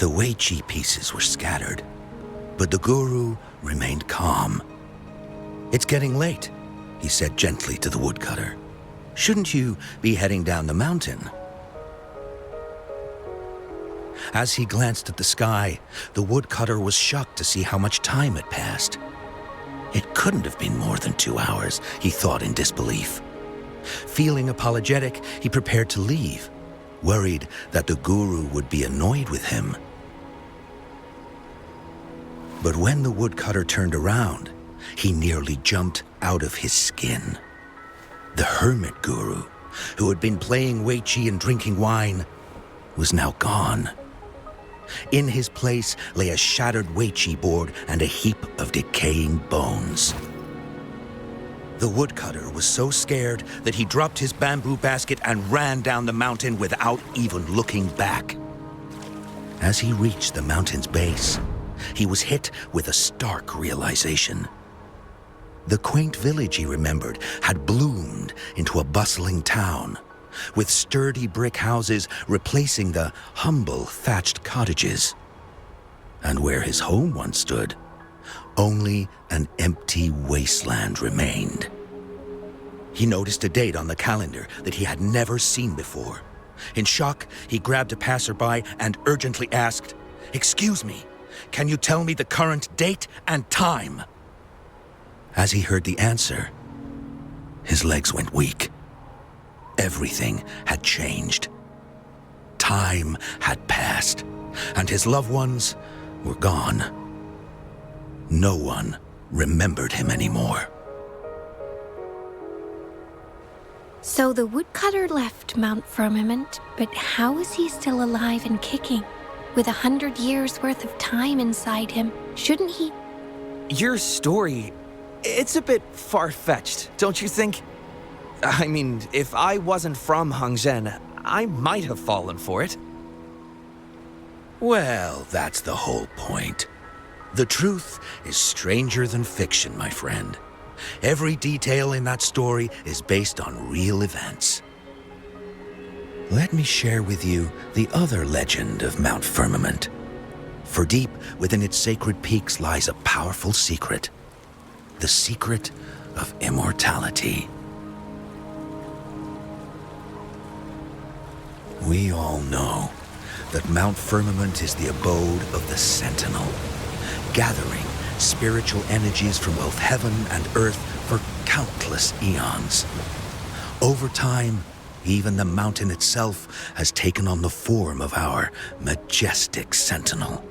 The Weiqi pieces were scattered, but the guru remained calm. "It's getting late," he said gently to the woodcutter. "Shouldn't you be heading down the mountain?" As he glanced at the sky, the woodcutter was shocked to see how much time had passed. It couldn't have been more than 2 hours, he thought in disbelief. Feeling apologetic, he prepared to leave, worried that the guru would be annoyed with him. But when the woodcutter turned around, he nearly jumped out of his skin. The hermit guru, who had been playing Weiqi and drinking wine, was now gone. In his place lay a shattered Weiqi board and a heap of decaying bones. The woodcutter was so scared that he dropped his bamboo basket and ran down the mountain without even looking back. As he reached the mountain's base, he was hit with a stark realization. The quaint village he remembered had bloomed into a bustling town, with sturdy brick houses replacing the humble thatched cottages. And where his home once stood, only an empty wasteland remained. He noticed a date on the calendar that he had never seen before. In shock, he grabbed a passerby and urgently asked, "Excuse me, can you tell me the current date and time?" As he heard the answer, his legs went weak. Everything had changed. Time had passed, and his loved ones were gone. No one remembered him anymore. So the woodcutter left Mount Firmament, but how is he still alive and kicking? With 100 years worth of time inside him, shouldn't he? Your story, it's a bit far-fetched, don't you think? I mean, if I wasn't from Hongzhen, I might have fallen for it. Well, that's the whole point. The truth is stranger than fiction, my friend. Every detail in that story is based on real events. Let me share with you the other legend of Mount Firmament. For deep within its sacred peaks lies a powerful secret. The secret of immortality. We all know that Mount Firmament is the abode of the Sentinel, gathering spiritual energies from both heaven and earth for countless eons. Over time, even the mountain itself has taken on the form of our majestic Sentinel.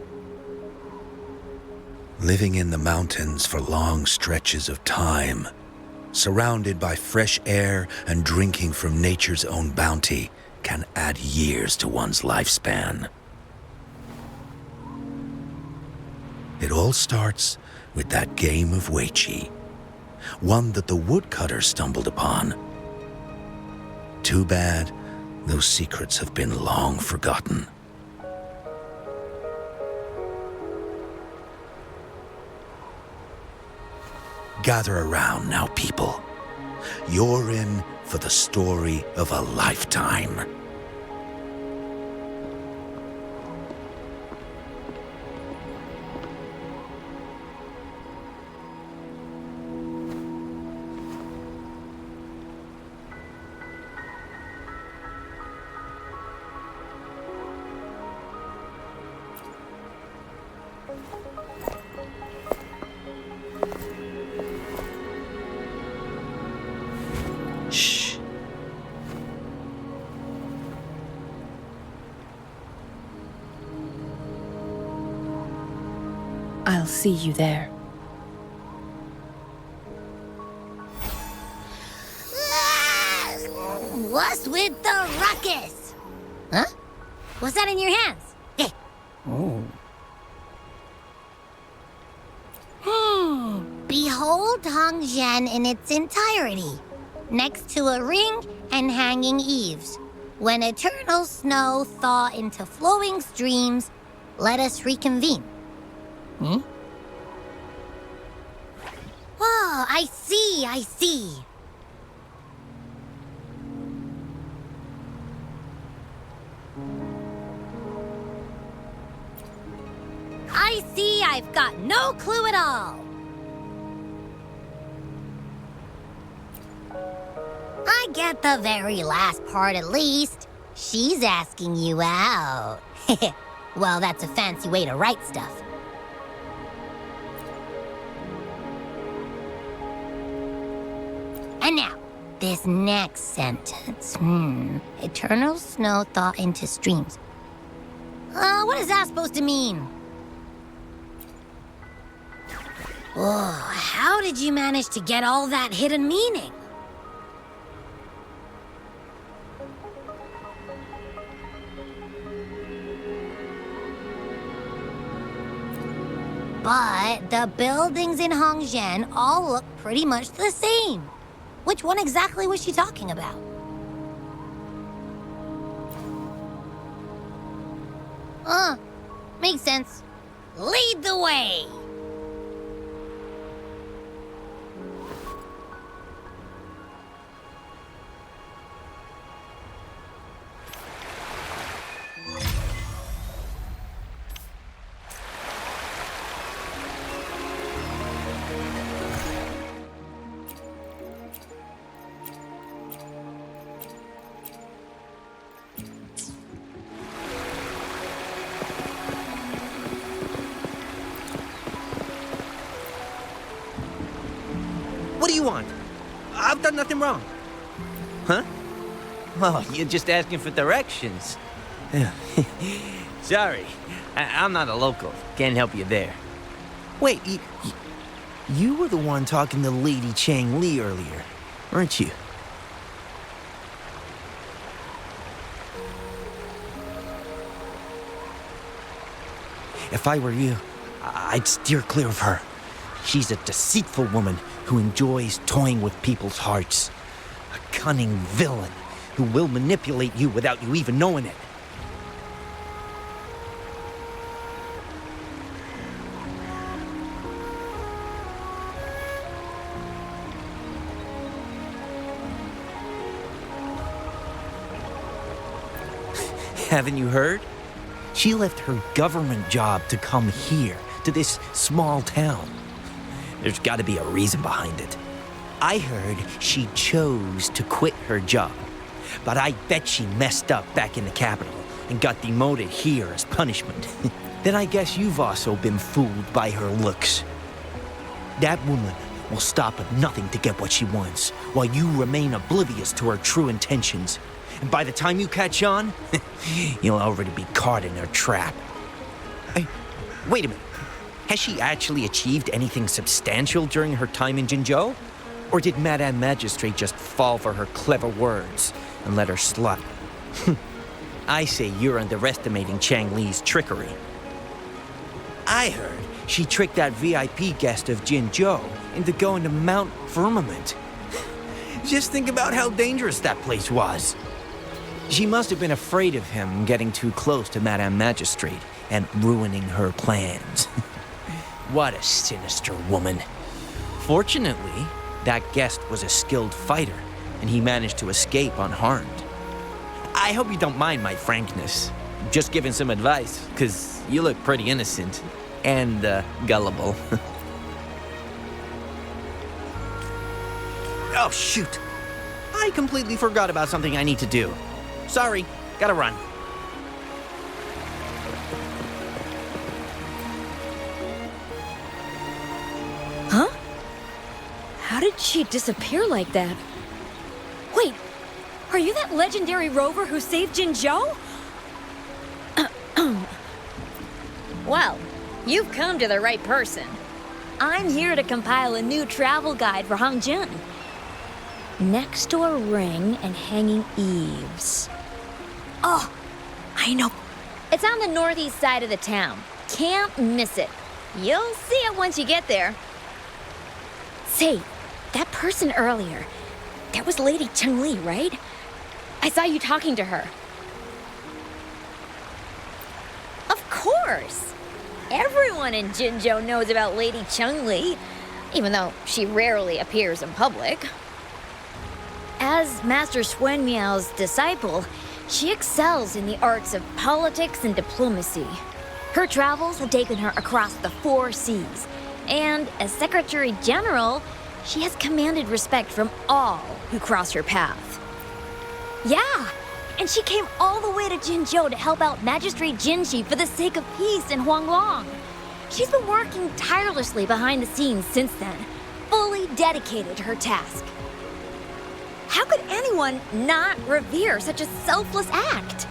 Living in the mountains for long stretches of time, surrounded by fresh air and drinking from nature's own bounty, can add years to one's lifespan. It all starts with that game of Weiqi, one that the woodcutter stumbled upon. Too bad those secrets have been long forgotten. Gather around now, people. You're in for the story of a lifetime. Shh. I'll see you there. What's with the ruckus? Huh? What's that in your hands? Eh. Behold Hongzhen in its entirety, next to a ring and hanging eaves. When eternal snow thaw into flowing streams, let us reconvene. Oh, I see, I see. see I've got no clue at all. I get the very last part at least. She's asking you out. Well, that's a fancy way to write stuff. And now, this next sentence. Eternal snow thaw into streams. What is that supposed to mean? Oh, how did you manage to get all that hidden meaning? But the buildings in Hongzhen all look pretty much the same. Which one exactly was she talking about? Makes sense. Lead the way! What do you want? I've done nothing wrong. Huh? Oh, you're just asking for directions. Sorry, I'm not a local. Can't help you there. Wait, you were the one talking to Lady Changli earlier, weren't you? If I were you, I'd steer clear of her. She's a deceitful woman who enjoys toying with people's hearts. A cunning villain who will manipulate you without you even knowing it. Haven't you heard? She left her government job to come here, to this small town. There's got to be a reason behind it. I heard she chose to quit her job, but I bet she messed up back in the capital and got demoted here as punishment. Then I guess you've also been fooled by her looks. That woman will stop at nothing to get what she wants, while you remain oblivious to her true intentions. And by the time you catch on, you'll already be caught in her trap. Hey, wait a minute. Has she actually achieved anything substantial during her time in Jinzhou? Or did Madame Magistrate just fall for her clever words and let her slip? I say you're underestimating Changli's trickery. I heard she tricked that VIP guest of Jinzhou into going to Mount Firmament. Just think about how dangerous that place was. She must have been afraid of him getting too close to Madame Magistrate and ruining her plans. What a sinister woman. Fortunately, that guest was a skilled fighter, and he managed to escape unharmed. I hope you don't mind my frankness. Just giving some advice, because you look pretty innocent and gullible. Oh, shoot. I completely forgot about something I need to do. Sorry, gotta run. Huh? How did she disappear like that? Wait, are you that legendary Rover who saved Jinzhou? Well, you've come to the right person. I'm here to compile a new travel guide for Hongzhen. Next to a ring and hanging eaves. Oh, I know. It's on the northeast side of the town. Can't miss it. You'll see it once you get there. Say, that person earlier, that was Lady Changli, right? I saw you talking to her. Of course! Everyone in Jinzhou knows about Lady Changli, even though she rarely appears in public. As Master Swen Miao's disciple, she excels in the arts of politics and diplomacy. Her travels have taken her across the 4 seas, and as Secretary General, she has commanded respect from all who cross her path. Yeah, and she came all the way to Jinzhou to help out Magistrate Jinshi for the sake of peace in Huanglong. She's been working tirelessly behind the scenes since then, fully dedicated to her task. How could anyone not revere such a selfless act?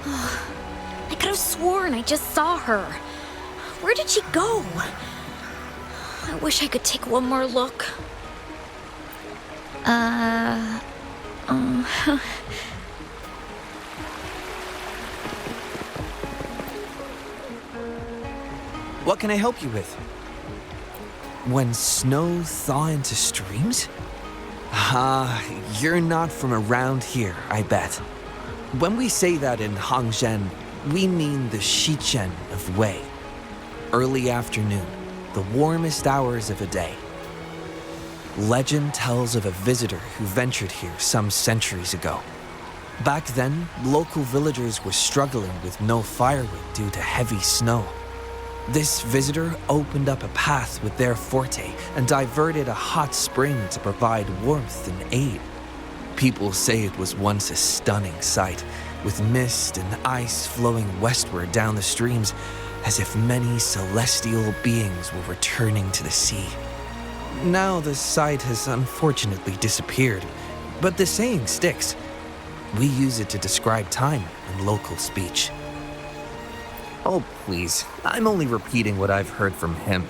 I could have sworn I just saw her. Where did she go? I wish I could take one more look. What can I help you with? When snow thaw into streams? You're not from around here, I bet. When we say that in Hangzhen, we mean the Shichen of Wei. Early afternoon, the warmest hours of a day. Legend tells of a visitor who ventured here some centuries ago. Back then, local villagers were struggling with no firewood due to heavy snow. This visitor opened up a path with their forte and diverted a hot spring to provide warmth and aid. People say it was once a stunning sight, with mist and ice flowing westward down the streams, as if many celestial beings were returning to the sea. Now the sight has unfortunately disappeared, but the saying sticks. We use it to describe time in local speech. Oh, please. I'm only repeating what I've heard from him.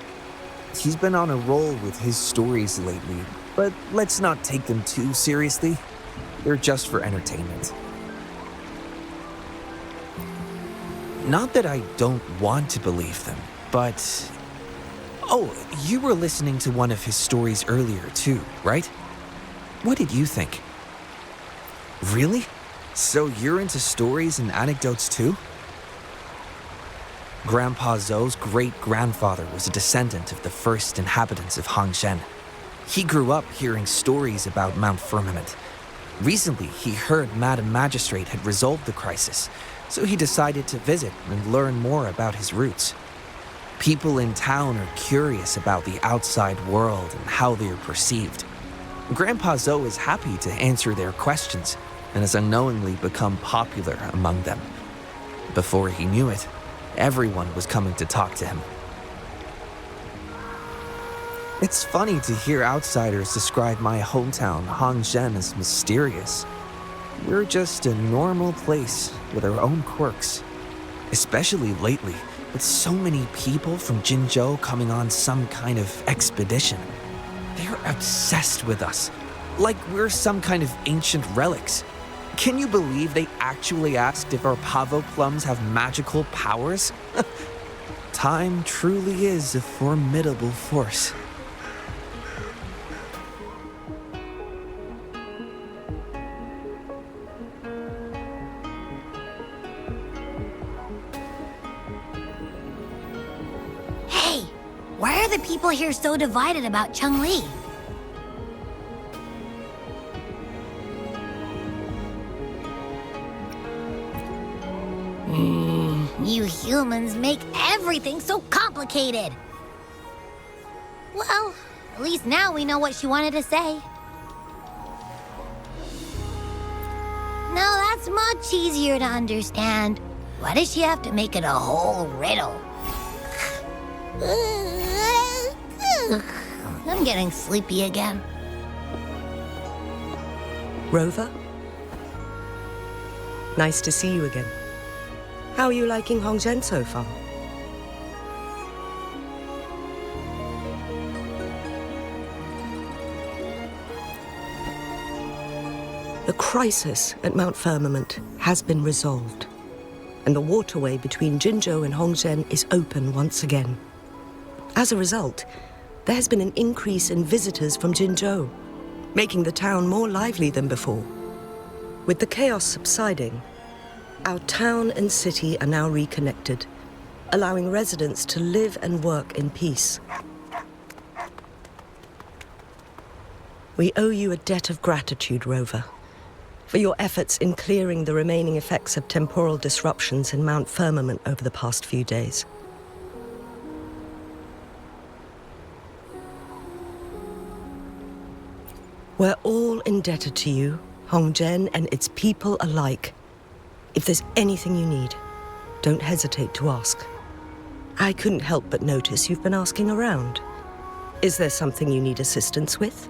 He's been on a roll with his stories lately, but let's not take them too seriously. They're just for entertainment. Not that I don't want to believe them, but... Oh, you were listening to one of his stories earlier too, right? What did you think? Really? So you're into stories and anecdotes too? Grandpa Zhou's great-grandfather was a descendant of the first inhabitants of Hangzhen. He grew up hearing stories about Mount Firmament. Recently, he heard Madam Magistrate had resolved the crisis, so he decided to visit and learn more about his roots. People in town are curious about the outside world and how they are perceived. Grandpa Zhou is happy to answer their questions and has unknowingly become popular among them. Before he knew it, everyone was coming to talk to him. It's funny to hear outsiders describe my hometown, Hangzhen, as mysterious. We're just a normal place with our own quirks. Especially lately, with so many people from Jinzhou coming on some kind of expedition. They're obsessed with us, like we're some kind of ancient relics. Can you believe they actually asked if our pavo plums have magical powers? Time truly is a formidable force. Hey, why are the people here so divided about Changli? You humans make everything so complicated. Well, at least now we know what she wanted to say. Now that's much easier to understand. Why does she have to make it a whole riddle? I'm getting sleepy again. Rover? Nice to see you again. How are you liking Hangzhen so far? The crisis at Mount Firmament has been resolved, and the waterway between Jinzhou and Hangzhen is open once again. As a result, there has been an increase in visitors from Jinzhou, making the town more lively than before. With the chaos subsiding, our town and city are now reconnected, allowing residents to live and work in peace. We owe you a debt of gratitude, Rover, for your efforts in clearing the remaining effects of temporal disruptions in Mount Firmament over the past few days. We're all indebted to you, Hongzhen and its people alike. If there's anything you need, don't hesitate to ask. I couldn't help but notice you've been asking around. Is there something you need assistance with?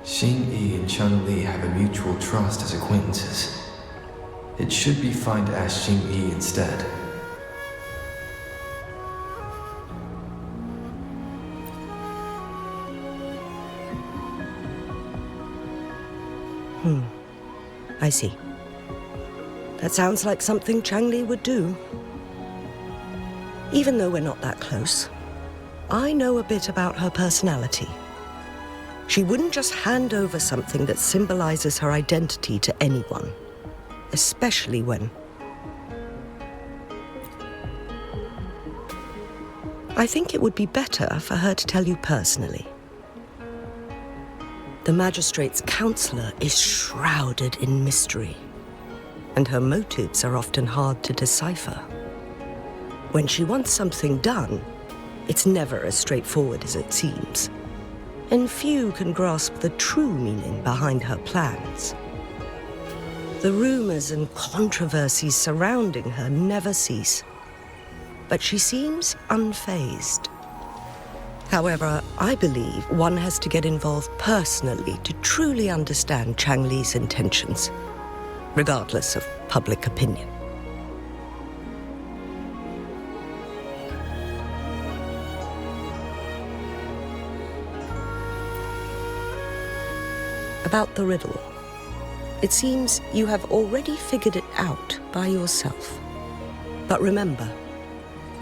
Xingyi and Changli have a mutual trust as acquaintances. It should be fine to ask Xingyi instead. I see. That sounds like something Changli would do. Even though we're not that close, I know a bit about her personality. She wouldn't just hand over something that symbolizes her identity to anyone, especially when... I think it would be better for her to tell you personally. The Magistrate's counselor is shrouded in mystery, and her motives are often hard to decipher. When she wants something done, it's never as straightforward as it seems, and few can grasp the true meaning behind her plans. The rumors and controversies surrounding her never cease, but she seems unfazed. However, I believe one has to get involved personally to truly understand Changli's intentions, regardless of public opinion. About the riddle. It seems you have already figured it out by yourself. But remember,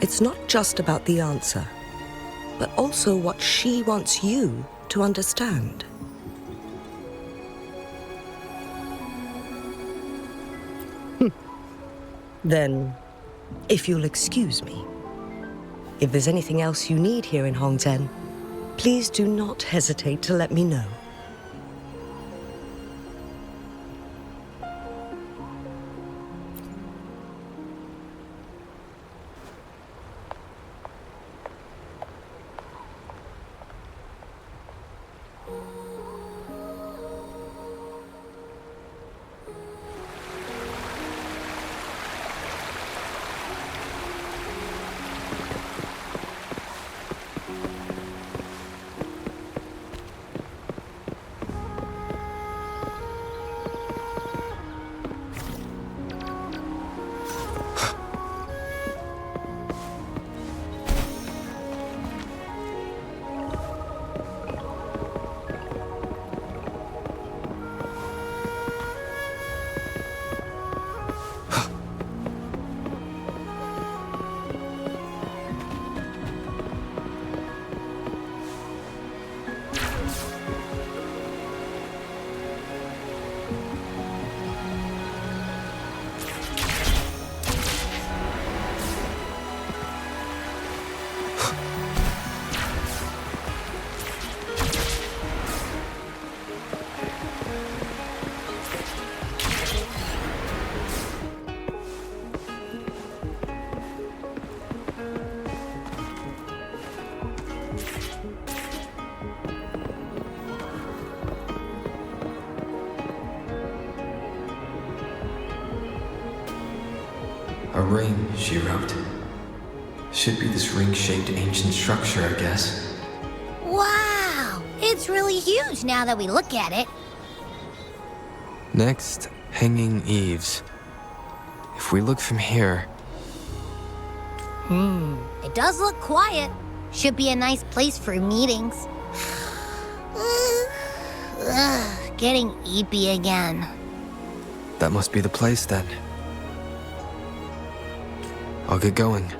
it's not just about the answer, but also what she wants you to understand. Then, if you'll excuse me, if there's anything else you need here in Hongzhen, please do not hesitate to let me know. A ring, she wrote. Should be this ring-shaped ancient structure, I guess. Wow! It's really huge now that we look at it. Next, hanging eaves. If we look from here... It does look quiet. Should be a nice place for meetings. Getting eepy again. That must be the place, then. I'll get going.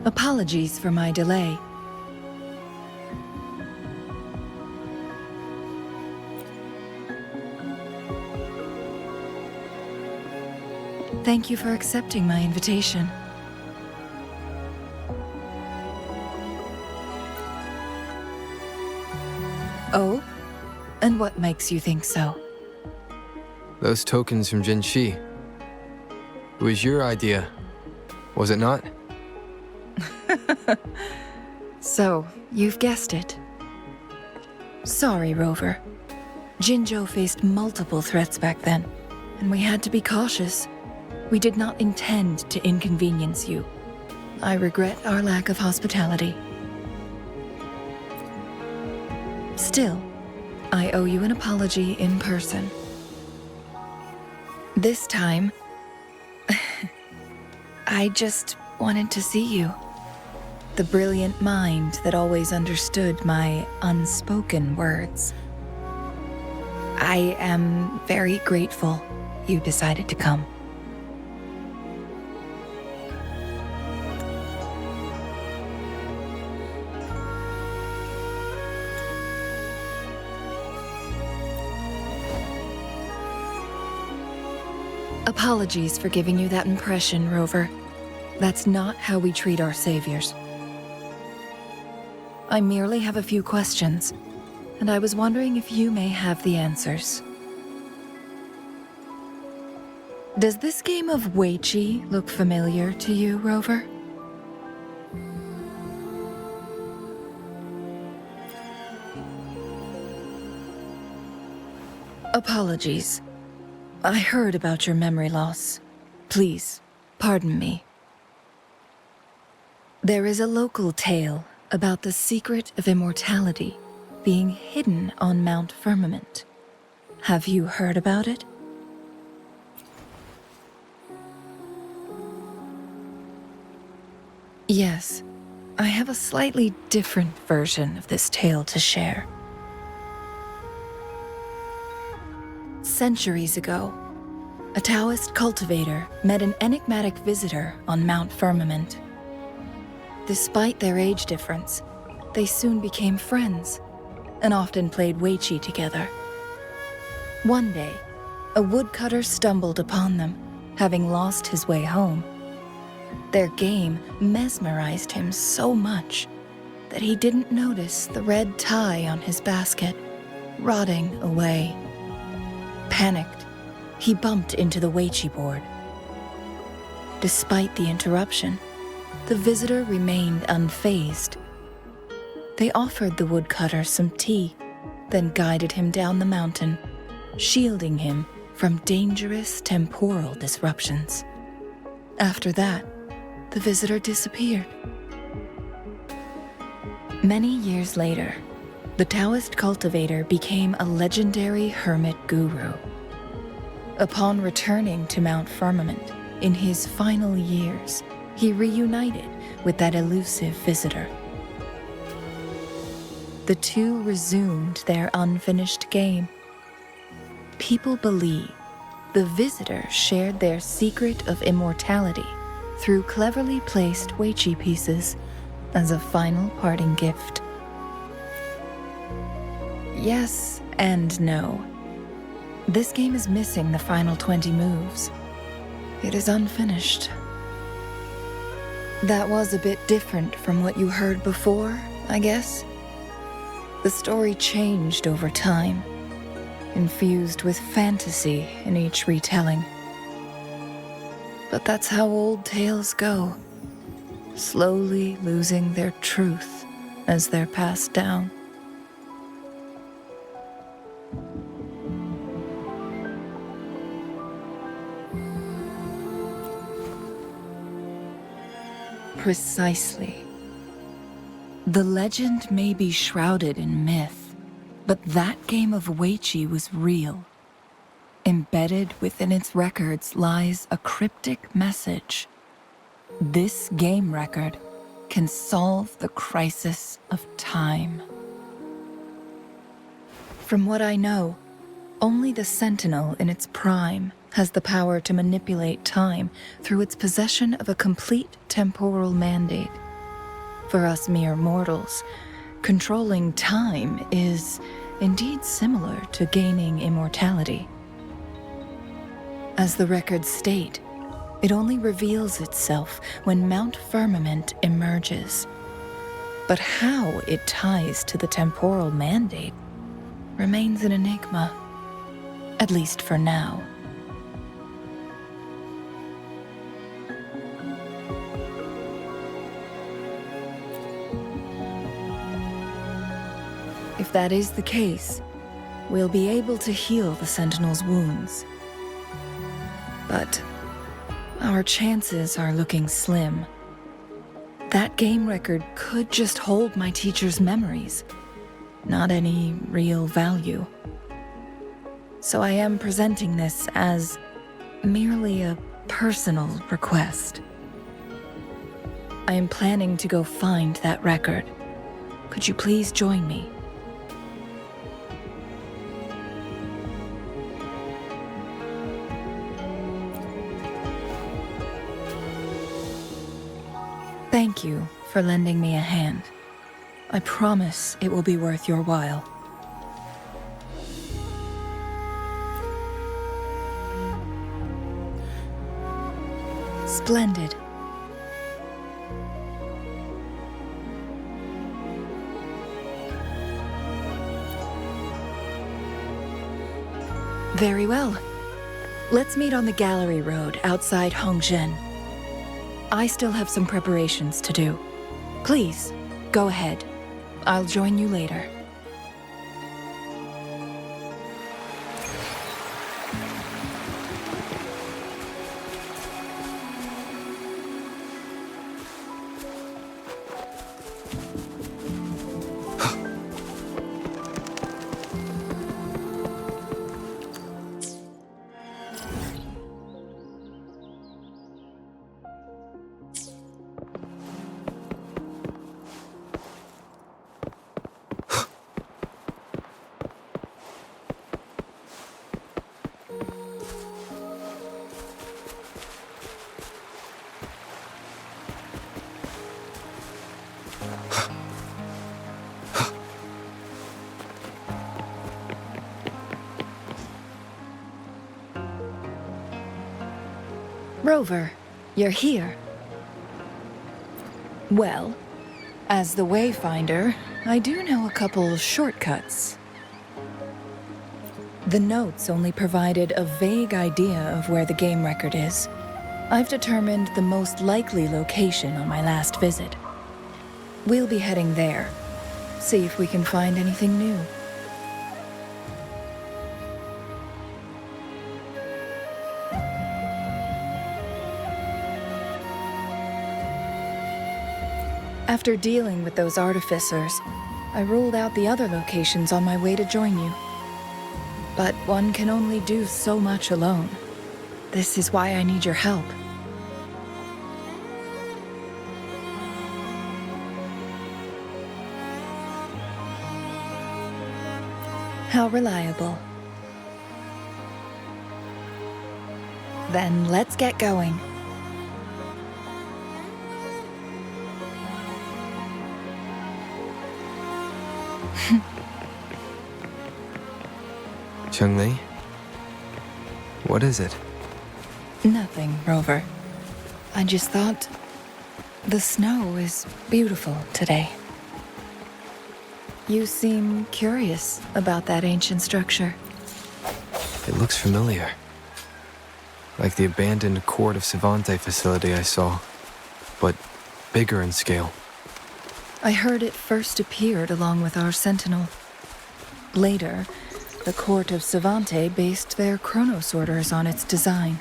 Apologies for my delay. Thank you for accepting my invitation. Oh? And what makes you think so? Those tokens from Jinxi. It was your idea, was it not? So, you've guessed it. Sorry, Rover. Jinzhou faced multiple threats back then, and we had to be cautious. We did not intend to inconvenience you. I regret our lack of hospitality. Still, I owe you an apology in person. This time, I just wanted to see you. The brilliant mind that always understood my unspoken words. I am very grateful you decided to come. Apologies for giving you that impression, Rover. That's not how we treat our saviors. I merely have a few questions, and I was wondering if you may have the answers. Does this game of Weiqi look familiar to you, Rover? Apologies. I heard about your memory loss. Please, pardon me. There is a local tale about the secret of immortality being hidden on Mount Firmament. Have you heard about it? Yes, I have a slightly different version of this tale to share. Centuries ago, a Taoist cultivator met an enigmatic visitor on Mount Firmament. Despite their age difference, they soon became friends and often played Weiqi together. One day, a woodcutter stumbled upon them, having lost his way home. Their game mesmerized him so much that he didn't notice the red tie on his basket, rotting away. Panicked, he bumped into the Weiqi board. Despite the interruption, the visitor remained unfazed. They offered the woodcutter some tea, then guided him down the mountain, shielding him from dangerous temporal disruptions. After that, the visitor disappeared. Many years later, the Taoist cultivator became a legendary hermit guru. Upon returning to Mount Firmament in his final years, he reunited with that elusive visitor. The two resumed their unfinished game. People believe the visitor shared their secret of immortality through cleverly placed Weiqi pieces as a final parting gift. Yes and no. This game is missing the final 20 moves. It is unfinished. That was a bit different from what you heard before, I guess. The story changed over time, infused with fantasy in each retelling. But that's how old tales go, slowly losing their truth as they're passed down. Precisely. The legend may be shrouded in myth, but that game of Weiqi was real. Embedded within its records lies a cryptic message. This game record can solve the crisis of time. From what I know, only the Sentinel in its prime has the power to manipulate time through its possession of a complete temporal mandate. For us mere mortals, controlling time is indeed similar to gaining immortality. As the records state, it only reveals itself when Mount Firmament emerges. But how it ties to the temporal mandate remains an enigma, at least for now. If that is the case, we'll be able to heal the Sentinel's wounds. But our chances are looking slim. That game record could just hold my teacher's memories, not any real value. So I am presenting this as merely a personal request. I am planning to go find that record. Could you please join me? Thank you for lending me a hand. I promise it will be worth your while. Splendid. Very well. Let's meet on the gallery road outside Hongzhen. I still have some preparations to do. Please, go ahead. I'll join you later. Rover, you're here. Well, as the Wayfinder, I do know a couple shortcuts. The notes only provided a vague idea of where the game record is. I've determined the most likely location on my last visit. We'll be heading there. See if we can find anything new. After dealing with those artificers, I ruled out the other locations on my way to join you. But one can only do so much alone. This is why I need your help. How reliable. Then let's get going. Changli? What is it? Nothing, Rover. I just thought the snow is beautiful today. You seem curious about that ancient structure. It looks familiar. Like the abandoned Court of Savante facility I saw, but bigger in scale. I heard it first appeared along with our Sentinel. Later, the Court of Savante based their Chronos orders on its design.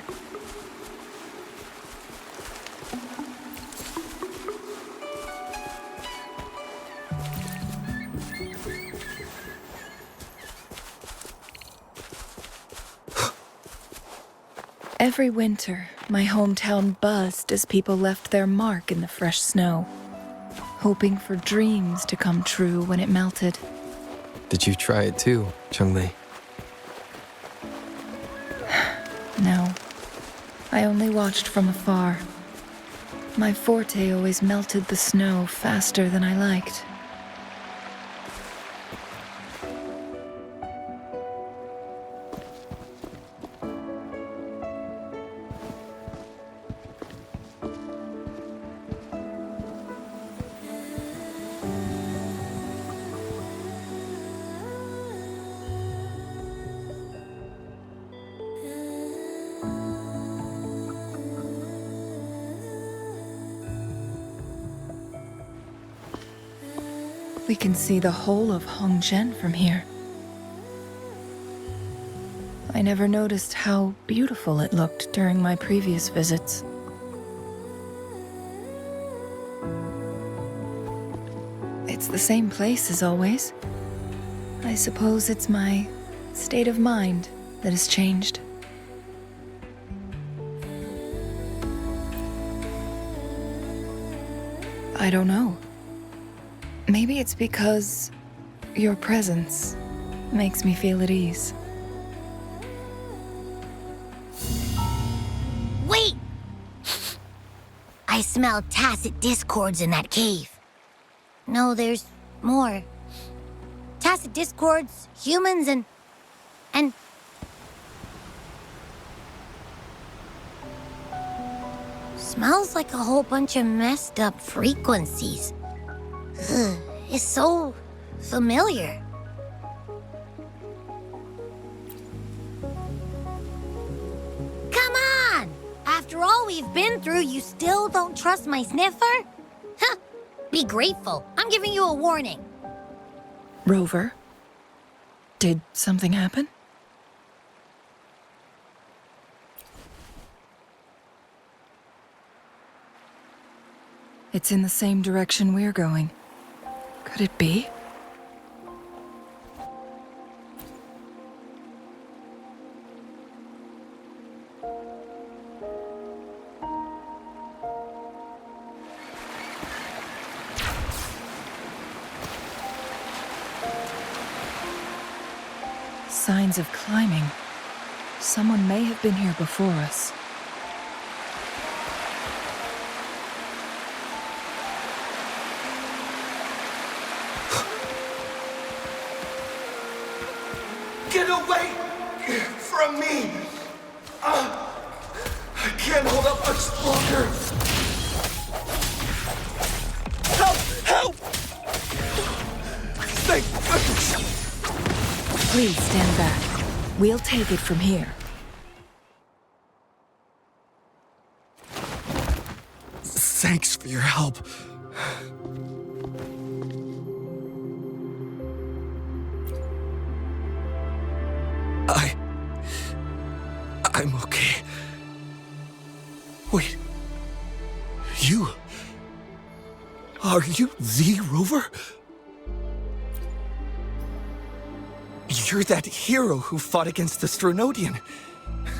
Every winter, my hometown buzzed as people left their mark in the fresh snow, hoping for dreams to come true when it melted. Did you try it too, Changli? No, I only watched from afar. My forte always melted the snow faster than I liked. We can see the whole of Hongzhen from here. I never noticed how beautiful it looked during my previous visits. It's the same place as always. I suppose it's my state of mind that has changed. I don't know. Maybe it's because your presence makes me feel at ease. Wait! I smell tacit discords in that cave. No, there's more. Tacit discords, humans, and... Smells like a whole bunch of messed up frequencies. Ugh, it's so familiar. Come on! After all we've been through, you still don't trust my sniffer? Huh! Be grateful. I'm giving you a warning. Rover, did something happen? It's in the same direction we're going. Could it be? Signs of climbing. Someone may have been here before us. Get away from me! I can't hold up much longer! Help! Help! Thank goodness! Please stand back. We'll take it from here. Thanks for your help. I'm okay. Wait. You? Are you the Rover? You're that hero who fought against the Stronodian.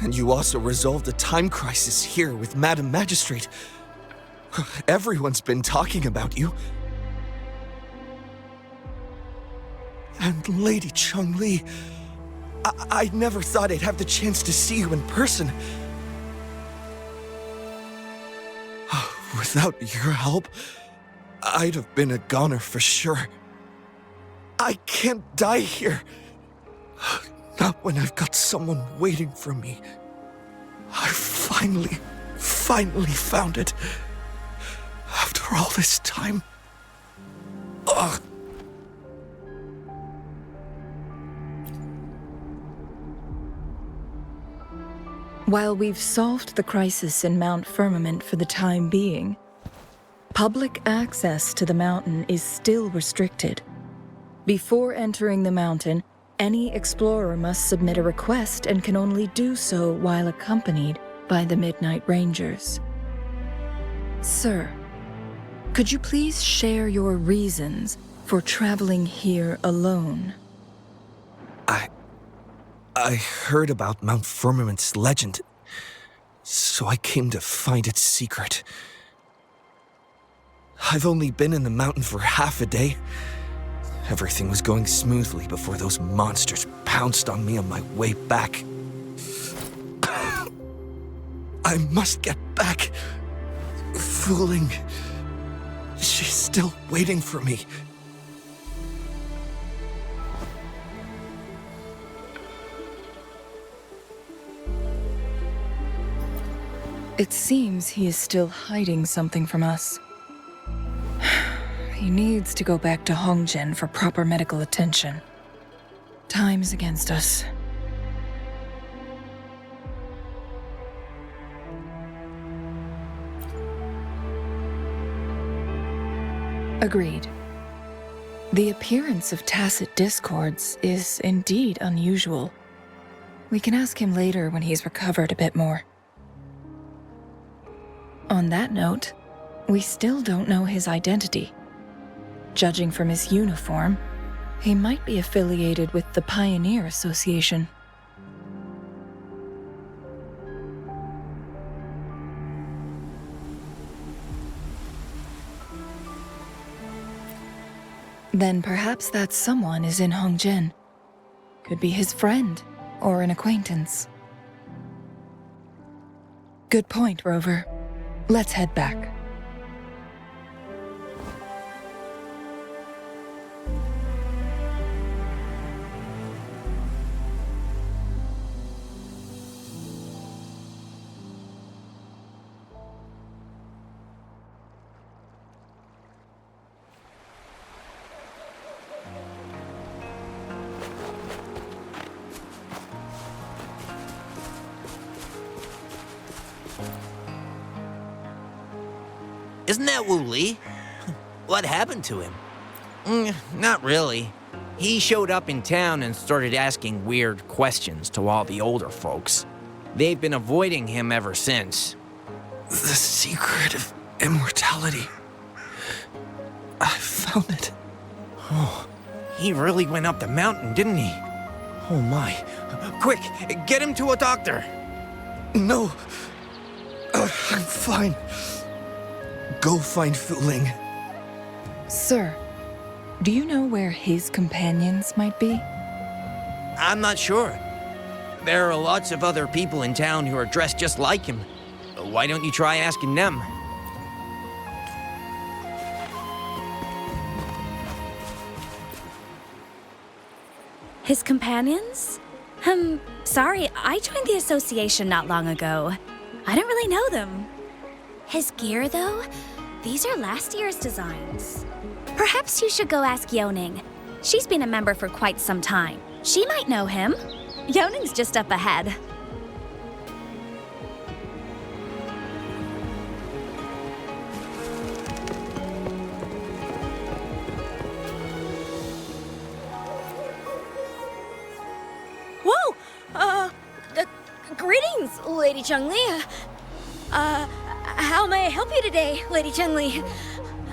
And you also resolved the time crisis here with Madam Magistrate. Everyone's been talking about you. And Lady Changli, I never thought I'd have the chance to see you in person. Without your help, I'd have been a goner for sure. I can't die here. Not when I've got someone waiting for me. I finally found it. After all this time. Ugh. While we've solved the crisis in Mount Firmament for the time being, public access to the mountain is still restricted. Before entering the mountain, any explorer must submit a request and can only do so while accompanied by the Midnight Rangers. Sir, could you please share your reasons for traveling here alone? I heard about Mount Firmament's legend, so I came to find its secret. I've only been in the mountain for half a day. Everything was going smoothly before those monsters pounced on me on my way back. I must get back. Fooling. She's still waiting for me. It seems he is still hiding something from us. He needs to go back to Hongzhen for proper medical attention. Time is against us. Agreed. The appearance of tacit discords is indeed unusual. We can ask him later when he's recovered a bit more. On that note, we still don't know his identity. Judging from his uniform, he might be affiliated with the Pioneer Association. Then perhaps that someone is in Hongzhen. Could be his friend or an acquaintance. Good point, Rover. Let's head back. Isn't that Wu Li? What happened to him? Not really. He showed up in town and started asking weird questions to all the older folks. They've been avoiding him ever since. The secret of immortality. I found it. Oh, he really went up the mountain, didn't he? Oh my. Quick, get him to a doctor. No. I'm fine. Go find Fooling. Sir, do you know where his companions might be? I'm not sure. There are lots of other people in town who are dressed just like him. Why don't you try asking them? His companions? Sorry, I joined the association not long ago. I don't really know them. His gear, though? These are last year's designs. Perhaps you should go ask Yoning. She's been a member for quite some time. She might know him. Yoning's just up ahead. Whoa! Greetings, Lady Changli. How may I help you today, Lady Changli?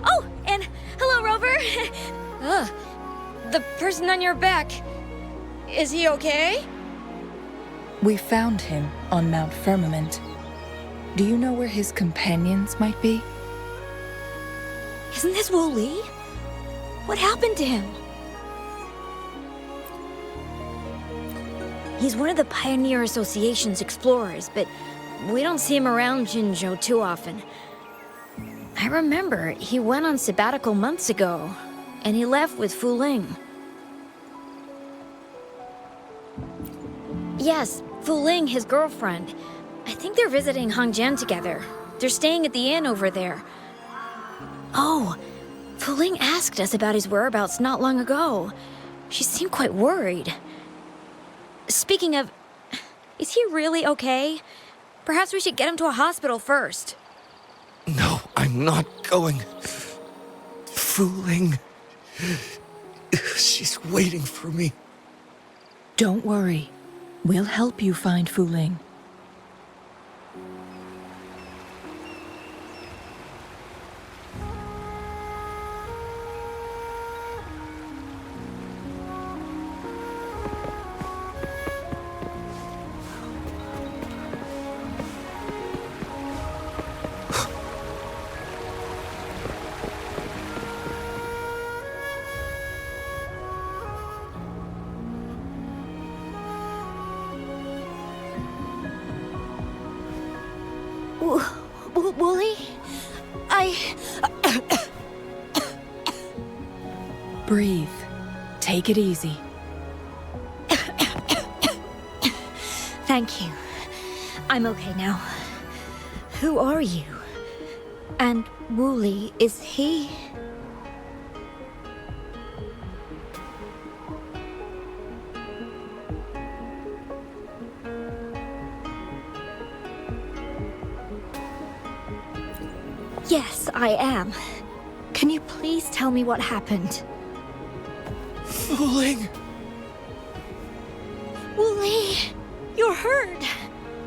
Oh, and hello, Rover. The person on your back, is he okay? We found him on Mount Firmament. Do you know where his companions might be? Isn't this Wu Li? What happened to him? He's one of the Pioneer Association's explorers, but we don't see him around Jinzhou too often. I remember he went on sabbatical months ago, and he left with Fu Ling. Yes, Fu Ling, his girlfriend. I think they're visiting Hongzhen together. They're staying at the inn over there. Oh, Fu Ling asked us about his whereabouts not long ago. She seemed quite worried. Speaking of, is he really okay? Perhaps we should get him to a hospital first. No, I'm not going. Fooling. She's waiting for me. Don't worry. We'll help you find Fu Ling. Wooly? Breathe. Take it easy. Thank you. I'm okay now. Who are you? And Wooly, is he? Yes, I am. Can you please tell me what happened? Fooling! Wooly, you're hurt.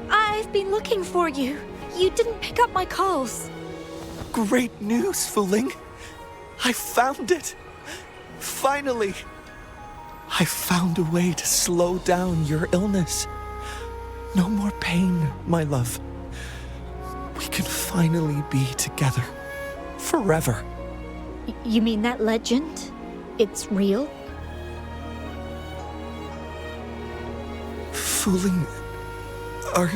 I've been looking for you. You didn't pick up my calls. Great news, Fooling! I found it! Finally! I found a way to slow down your illness. No more pain, my love. We can finally be together. Forever. You mean that legend? It's real? Fooling, are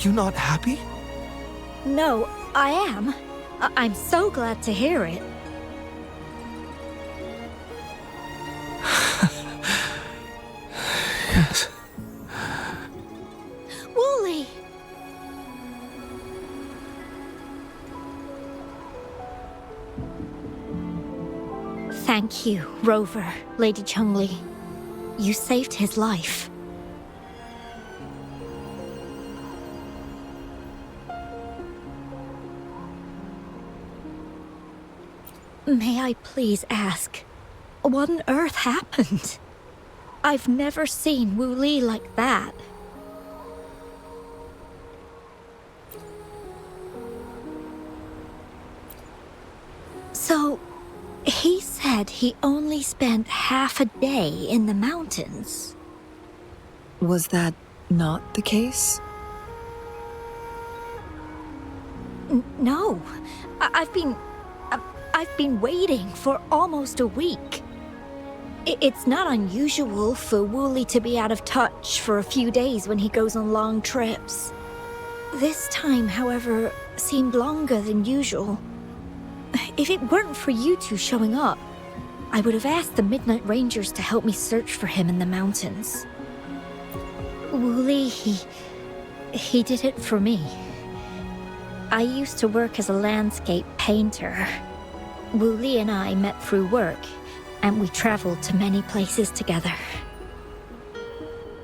you not happy? No, I am. I'm so glad to hear it. Yes. Wooly! Thank you, Rover, Lady Changli. You saved his life. May I please ask, what on earth happened? I've never seen Wooly like that. So, he said he only spent half a day in the mountains. Was that not the case? No, I've been waiting for almost a week. It's not unusual for Wooly to be out of touch for a few days when he goes on long trips. This time, however, seemed longer than usual. If it weren't for you two showing up, I would have asked the Midnight Rangers to help me search for him in the mountains. Wooly, he did it for me. I used to work as a landscape painter. Wooly and I met through work, and we traveled to many places together.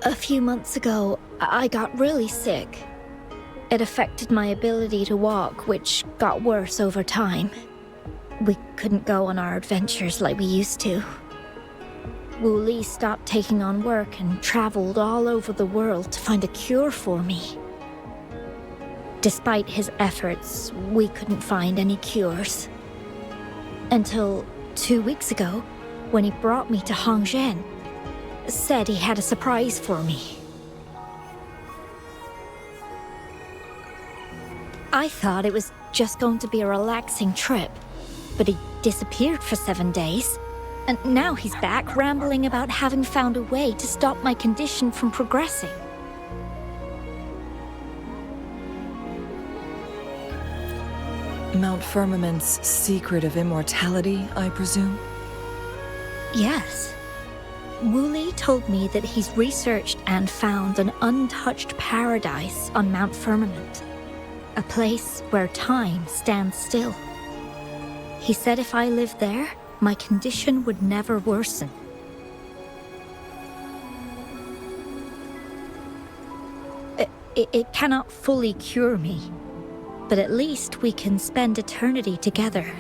A few months ago, I got really sick. It affected my ability to walk, which got worse over time. We couldn't go on our adventures like we used to. Wooly stopped taking on work and traveled all over the world to find a cure for me. Despite his efforts, we couldn't find any cures. Until 2 weeks ago, when he brought me to Hongzhen, said he had a surprise for me. I thought it was just going to be a relaxing trip, but he disappeared for 7 days, and now he's back rambling about having found a way to stop my condition from progressing. Mount Firmament's secret of immortality, I presume? Yes. Wooly told me that he's researched and found an untouched paradise on Mount Firmament. A place where time stands still. He said if I lived there, my condition would never worsen. It cannot fully cure me, but at least we can spend eternity together.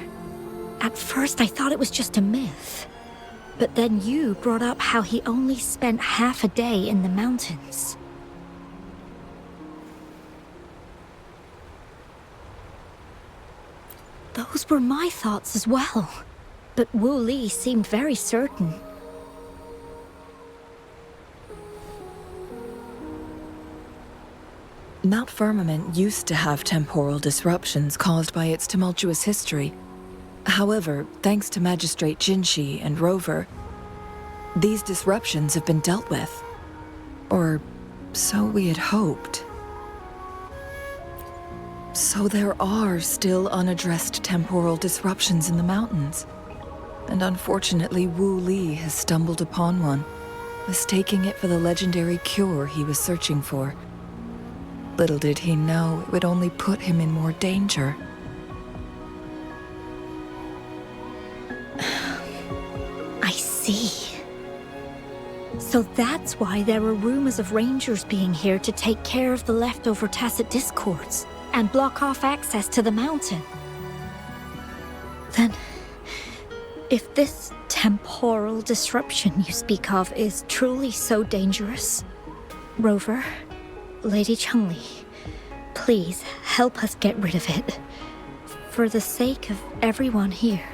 At first I thought it was just a myth, but then you brought up how he only spent half a day in the mountains. Those were my thoughts as well, but Wooly seemed very certain. Mount Firmament used to have temporal disruptions caused by its tumultuous history. However, thanks to Magistrate Jinshi and Rover, these disruptions have been dealt with. Or so we had hoped. So there are still unaddressed temporal disruptions in the mountains. And unfortunately, Wu Li has stumbled upon one, mistaking it for the legendary cure he was searching for. Little did he know it would only put him in more danger. I see. So that's why there are rumors of rangers being here to take care of the leftover tacit discords and block off access to the mountain. Then, if this temporal disruption you speak of is truly so dangerous, Rover, Lady Changli, please help us get rid of it, for the sake of everyone here.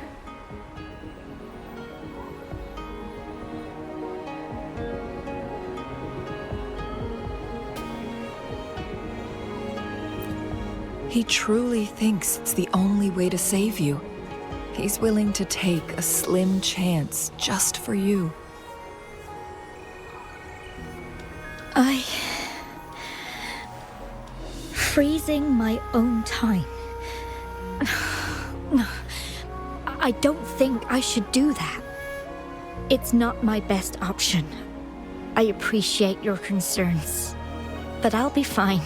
He truly thinks it's the only way to save you. He's willing to take a slim chance just for you. Freezing my own time. I don't think I should do that. It's not my best option. I appreciate your concerns, but I'll be fine.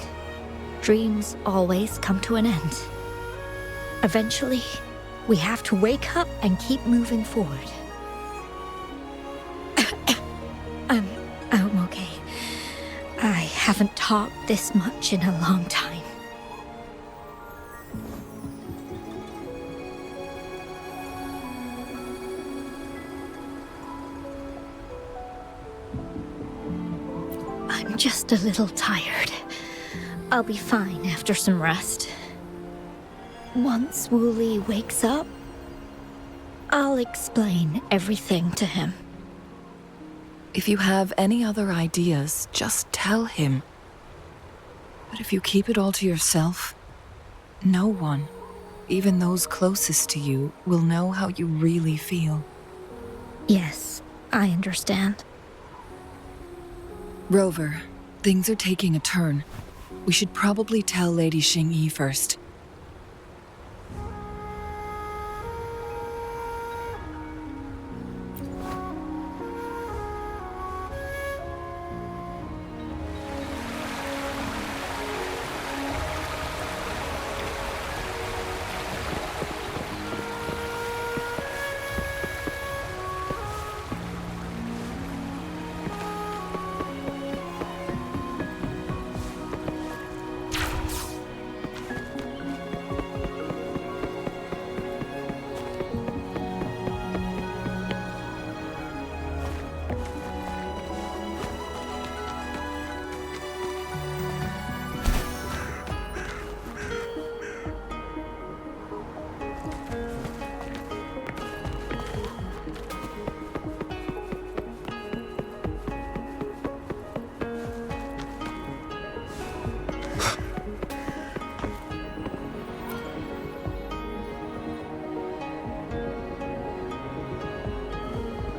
Dreams always come to an end. Eventually, we have to wake up and keep moving forward. I'm okay. I haven't talked this much in a long time. I'm just a little tired. I'll be fine after some rest. Once Wu Li wakes up, I'll explain everything to him. If you have any other ideas, just tell him. But if you keep it all to yourself, no one, even those closest to you, will know how you really feel. Yes, I understand. Rover, things are taking a turn. We should probably tell Lady Xingyi first.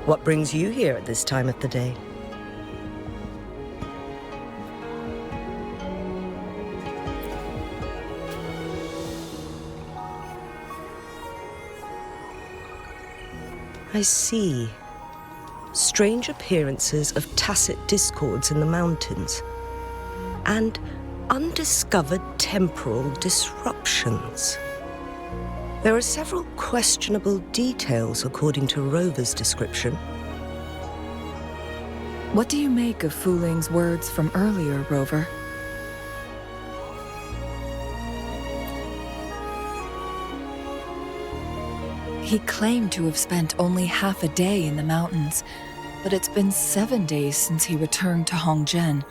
What brings you here at this time of the day? I see. Strange appearances of tacit discords in the mountains, and undiscovered temporal disruptions. There are several questionable details according to Rover's description. What do you make of Fu Ling's words from earlier, Rover? He claimed to have spent only half a day in the mountains, but it's been 7 days since he returned to Hongzhen.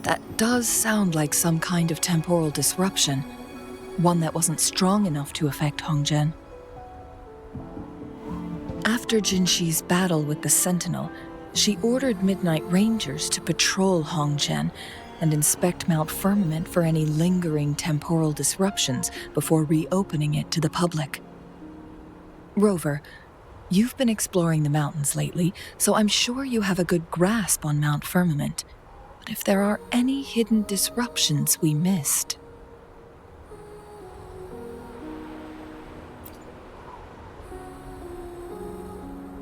That does sound like some kind of temporal disruption, one that wasn't strong enough to affect Hongzhen. After Jinxi's battle with the Sentinel, she ordered Midnight Rangers to patrol Hongzhen and inspect Mount Firmament for any lingering temporal disruptions before reopening it to the public. Rover, you've been exploring the mountains lately, so I'm sure you have a good grasp on Mount Firmament. But if there are any hidden disruptions we missed...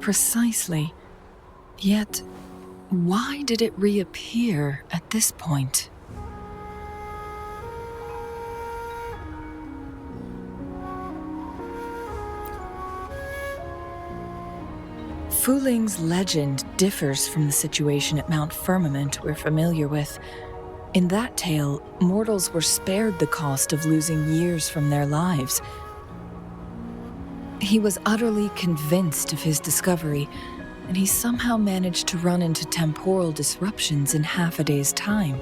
Precisely. Yet, why did it reappear at this point? Fu Ling's legend differs from the situation at Mount Firmament we're familiar with. In that tale, mortals were spared the cost of losing years from their lives. He was utterly convinced of his discovery, and he somehow managed to run into temporal disruptions in half a day's time.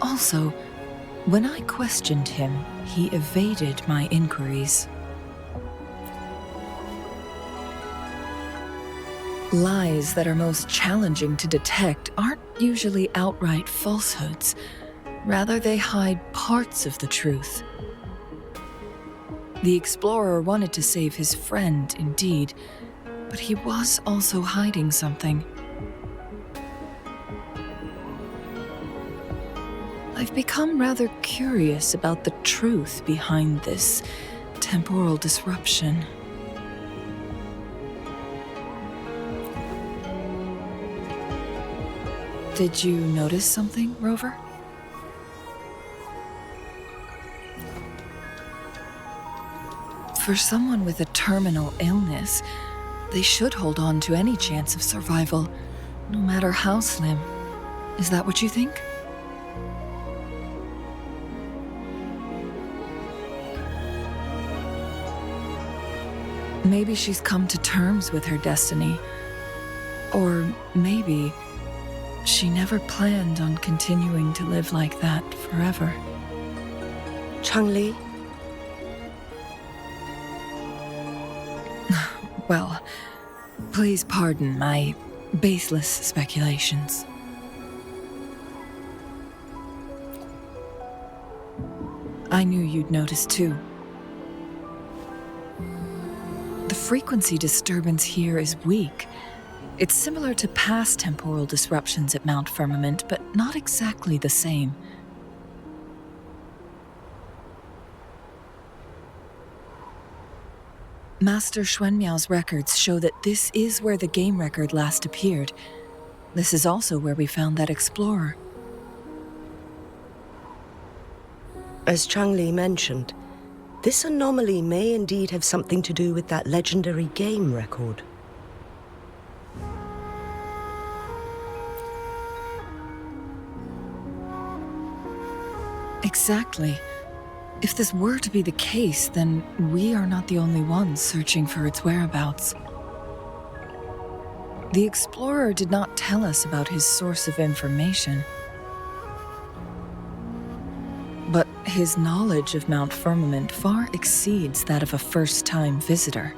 Also, when I questioned him, he evaded my inquiries. Lies that are most challenging to detect aren't usually outright falsehoods. Rather, they hide parts of the truth. The explorer wanted to save his friend, indeed, but he was also hiding something. I've become rather curious about the truth behind this temporal disruption. Did you notice something, Rover? For someone with a terminal illness, they should hold on to any chance of survival, no matter how slim. Is that what you think? Maybe she's come to terms with her destiny. Or maybe she never planned on continuing to live like that forever. Changli? Well, please pardon my baseless speculations. I knew you'd notice too. The frequency disturbance here is weak. It's similar to past temporal disruptions at Mount Firmament, but not exactly the same. Master Xuanmiao's records show that this is where the game record last appeared. This is also where we found that explorer. As Changli mentioned, this anomaly may indeed have something to do with that legendary game record. Exactly. If this were to be the case, then we are not the only ones searching for its whereabouts. The explorer did not tell us about his source of information. But his knowledge of Mount Firmament far exceeds that of a first-time visitor.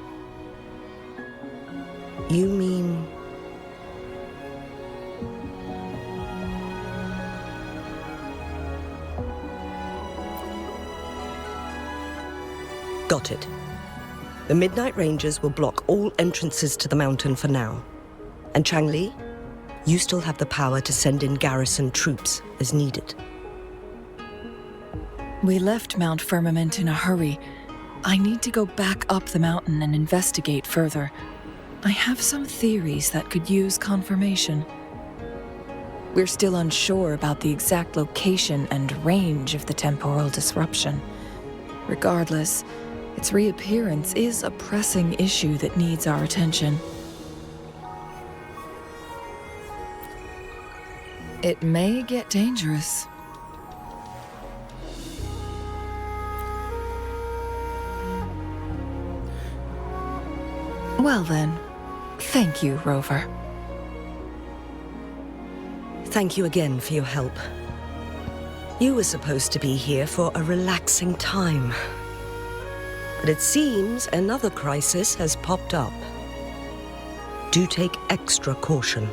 You mean... Got it. The Midnight Rangers will block all entrances to the mountain for now. And Changli, you still have the power to send in garrison troops as needed. We left Mount Firmament in a hurry. I need to go back up the mountain and investigate further. I have some theories that could use confirmation. We're still unsure about the exact location and range of the temporal disruption. Regardless, its reappearance is a pressing issue that needs our attention. It may get dangerous. Well then, thank you, Rover. Thank you again for your help. You were supposed to be here for a relaxing time. But it seems another crisis has popped up. Do take extra caution.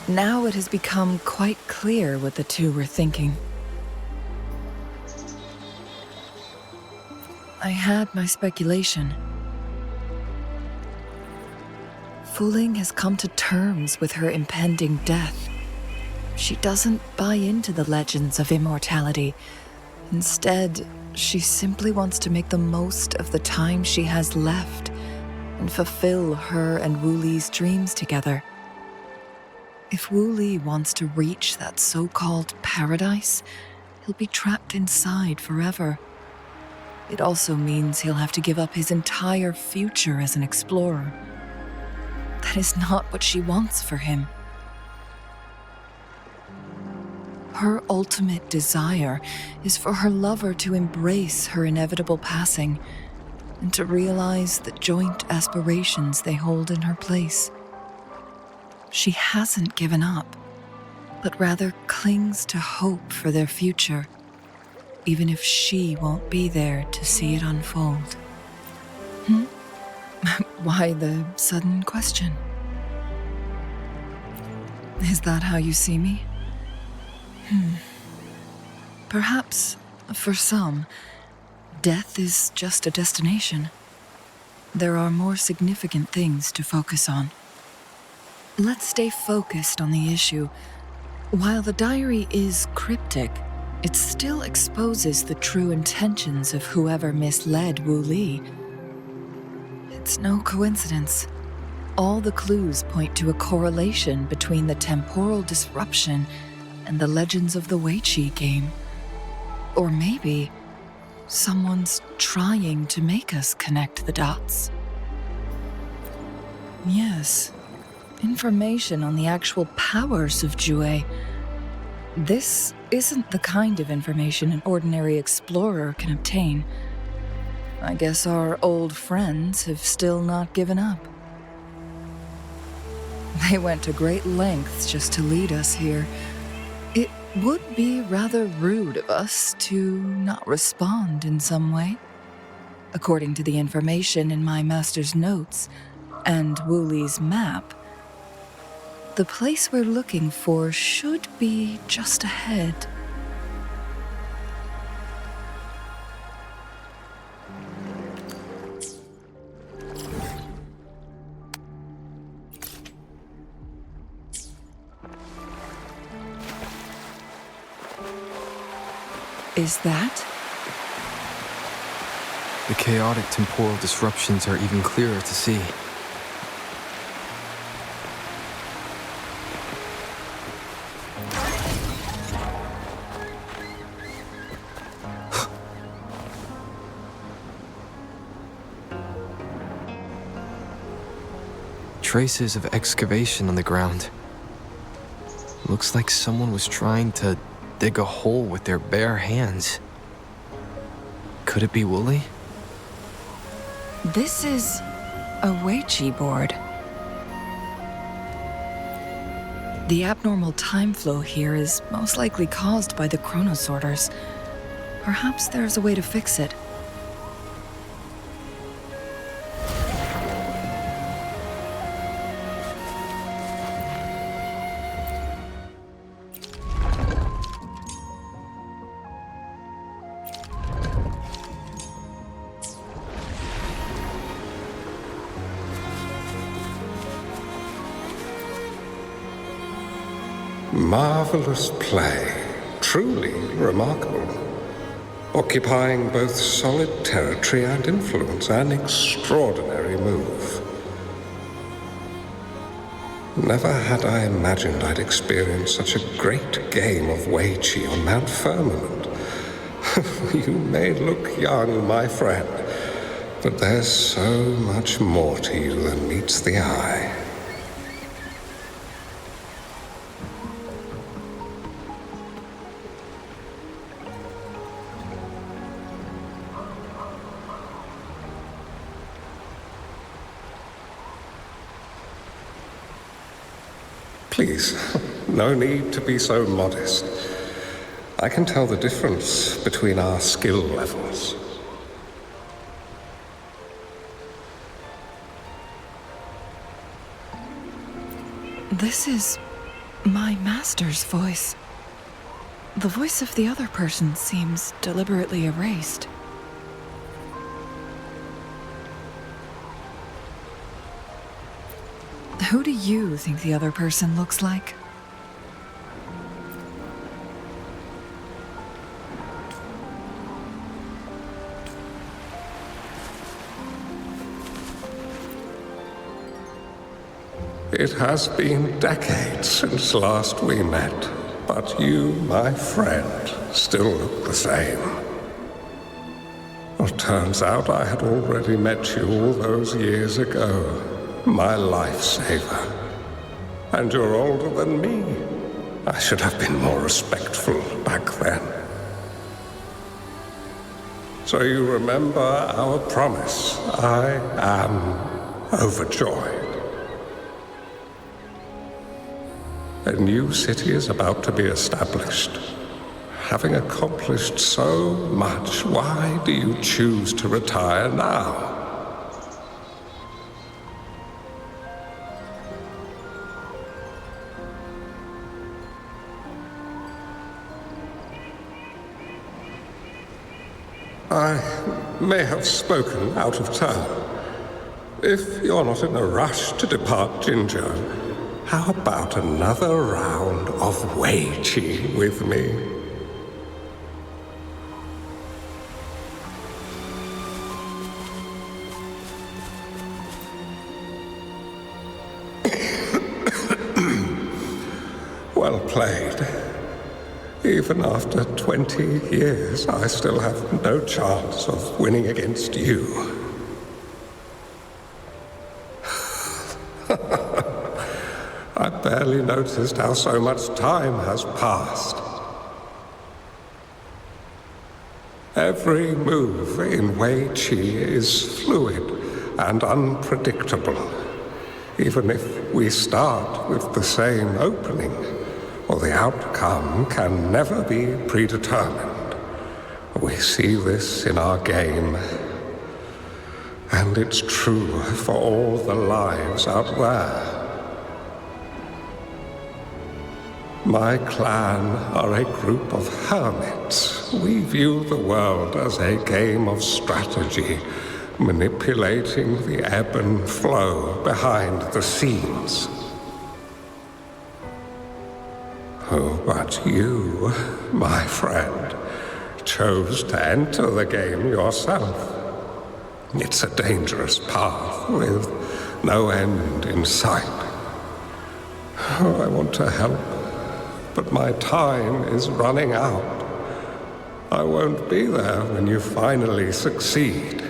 Now it has become quite clear what the two were thinking. I had my speculation. Fu Ling has come to terms with her impending death. She doesn't buy into the legends of immortality. Instead, she simply wants to make the most of the time she has left and fulfill her and Wu Li's dreams together. If Wu Li wants to reach that so-called paradise, he'll be trapped inside forever. It also means he'll have to give up his entire future as an explorer. That is not what she wants for him. Her ultimate desire is for her lover to embrace her inevitable passing and to realize the joint aspirations they hold in her place. She hasn't given up, but rather clings to hope for their future, even if she won't be there to see it unfold. Why the sudden question? Is that how you see me? Perhaps, for some, death is just a destination. There are more significant things to focus on. Let's stay focused on the issue. While the diary is cryptic, it still exposes the true intentions of whoever misled Wu Li. It's no coincidence. All the clues point to a correlation between the temporal disruption and the legends of the Weiqi game. Or maybe someone's trying to make us connect the dots. Yes, information on the actual powers of Jue. This isn't the kind of information an ordinary explorer can obtain. I guess our old friends have still not given up. They went to great lengths just to lead us here. It would be rather rude of us to not respond in some way. According to the information in my master's notes and Wu Li's map, the place we're looking for should be just ahead. Is that? The chaotic temporal disruptions are even clearer to see. Traces of excavation on the ground. Looks like someone was trying to dig a hole with their bare hands. Could it be Wu Li? This is a Weiqi board. The abnormal time flow here is most likely caused by the chronosorters. Perhaps there's a way to fix it. Marvelous play, truly remarkable. Occupying both solid territory and influence, an extraordinary move. Never had I imagined I'd experience such a great game of Weiqi on Mount Firmament. You may look young, my friend, but there's so much more to you than meets the eye. Please, no need to be so modest. I can tell the difference between our skill levels. This is My master's voice. The voice of the other person seems deliberately erased. Who do you think the other person looks like? It has been decades since last we met, but you, my friend, still look the same. Well, turns out I had already met you all those years ago, my lifesaver. And you're older than me. I should have been more respectful back then. So you remember our promise. I am overjoyed. A new city is about to be established. Having accomplished so much, why do you choose to retire now? I may have spoken out of turn. If you're not in a rush to depart Jinzhou, how about another round of Weiqi with me? Well played. Even after 20 years, I still have no chance of winning against you. I barely noticed how so much time has passed. Every move in Weiqi is fluid and unpredictable. Even if we start with the same opening, or the outcome can never be predetermined. We see this in our game, and it's true for all the lives out there. My clan are a group of hermits. We view the world as a game of strategy, manipulating the ebb and flow behind the scenes. Oh, but you, my friend, chose to enter the game yourself. It's a dangerous path with no end in sight. Oh, I want to help, but my time is running out. I won't be there when you finally succeed.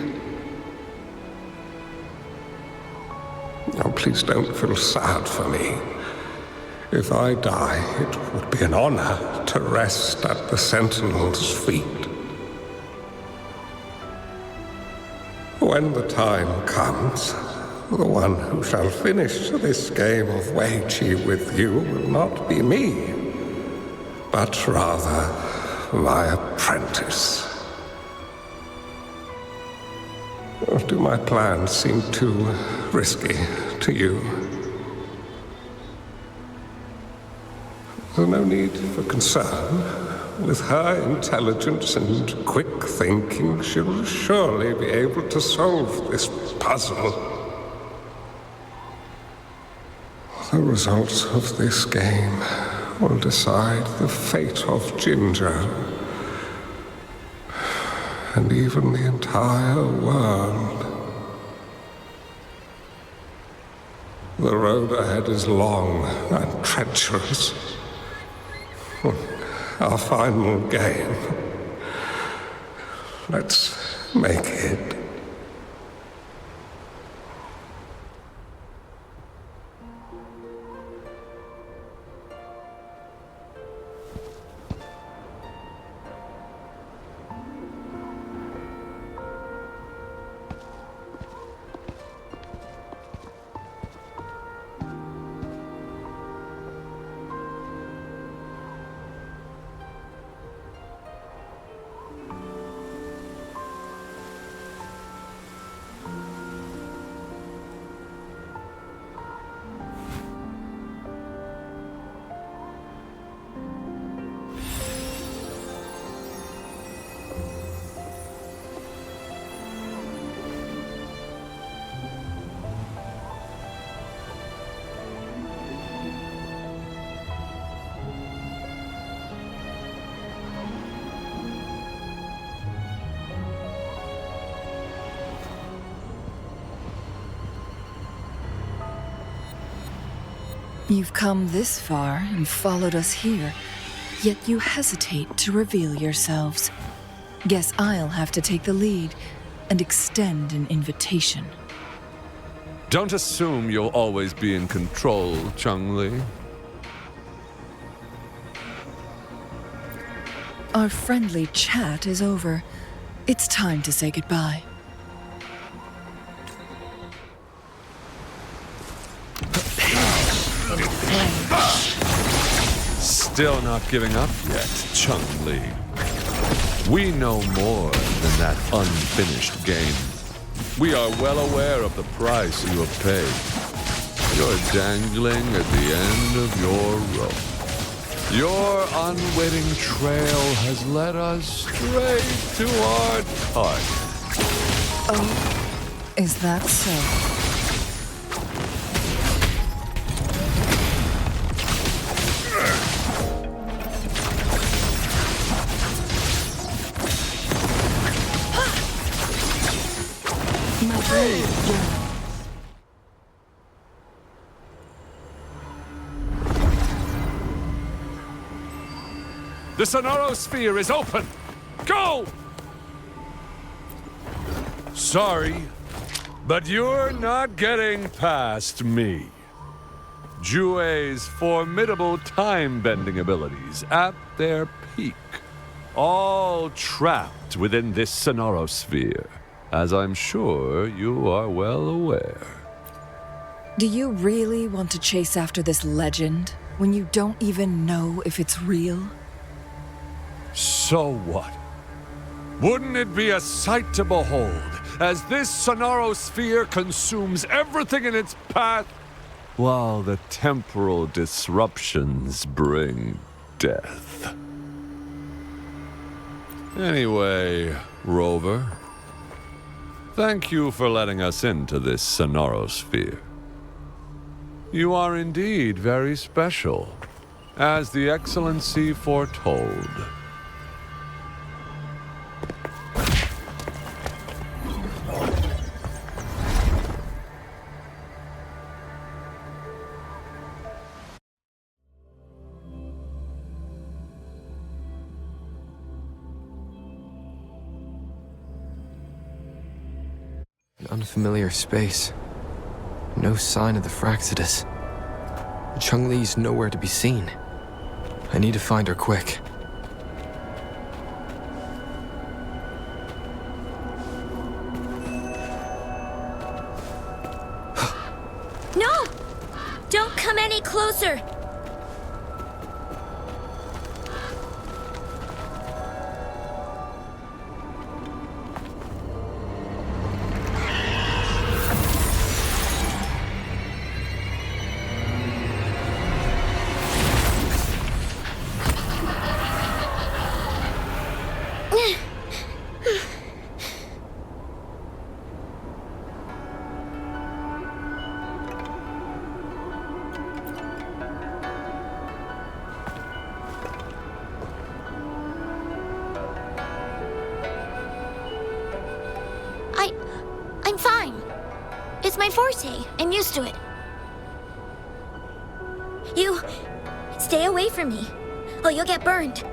Oh, please don't feel sad for me. If I die, it would be an honor to rest at the Sentinel's feet. When the time comes, the one who shall finish this game of Weiqi with you will not be me, but rather my apprentice. Or do my plans seem too risky to you? There's no need for concern. With her intelligence and quick thinking, she'll surely be able to solve this puzzle. The results of this game will decide the fate of Jinzhou, and even the entire world. The road ahead is long and treacherous. Our final game. Let's make it. You've come this far and followed us here, yet you hesitate to reveal yourselves. Guess I'll have to take the lead and extend an invitation. Don't assume you'll always be in control, Changli. Our friendly chat is over. It's time to say goodbye. Still not giving up yet, Changli. We know more than that unfinished game. We are well aware of the price you have paid. You're dangling at the end of your rope. Your unwitting trail has led us straight to our target. Oh, is that so? My blade yearns. The Sonorosphere is open! Go! Sorry, but you're not getting past me. Jue's formidable time-bending abilities at their peak, all trapped within this Sonorosphere, as I'm sure you are well aware. Do you really want to chase after this legend when you don't even know if it's real? So what? Wouldn't it be a sight to behold as this Sonorosphere consumes everything in its path, while the temporal disruptions bring death? Anyway, Rover, thank you for letting us into this Sonorosphere. You are indeed very special, as the Excellency foretold. An unfamiliar space. No sign of the Fraxidus. Changli's nowhere to be seen. I need to find her quick. No! Don't come any closer! I'm fine. It's my forte. I'm used to it. You... stay away from me, or you'll get burned.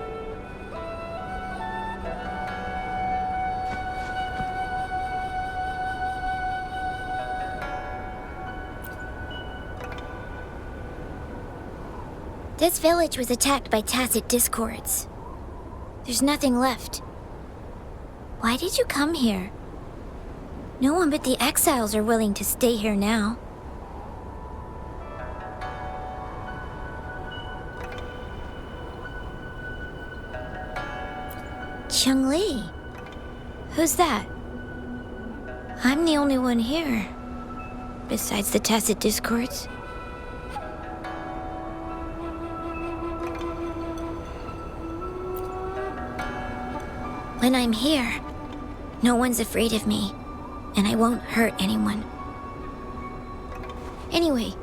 This village was attacked by tacit discords. There's nothing left. Why did you come here? No one but the exiles are willing to stay here now. Changli? Who's that? I'm the only one here, besides the tacit discords. When I'm here, no one's afraid of me, and I won't hurt anyone. Anyway,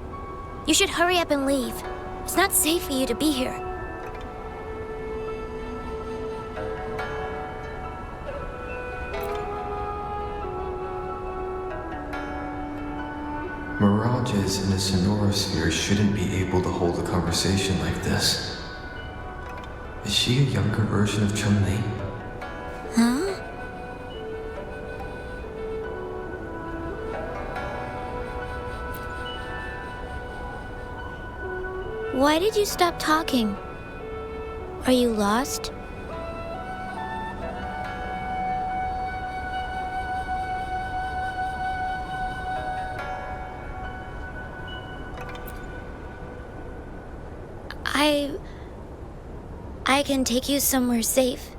you should hurry up and leave. It's not safe for you to be here. mirages in a sonorosphere shouldn't be able to hold a conversation like this. Is she a younger version of Changli? Huh? Why did you stop talking? Are you lost? I can take you somewhere safe.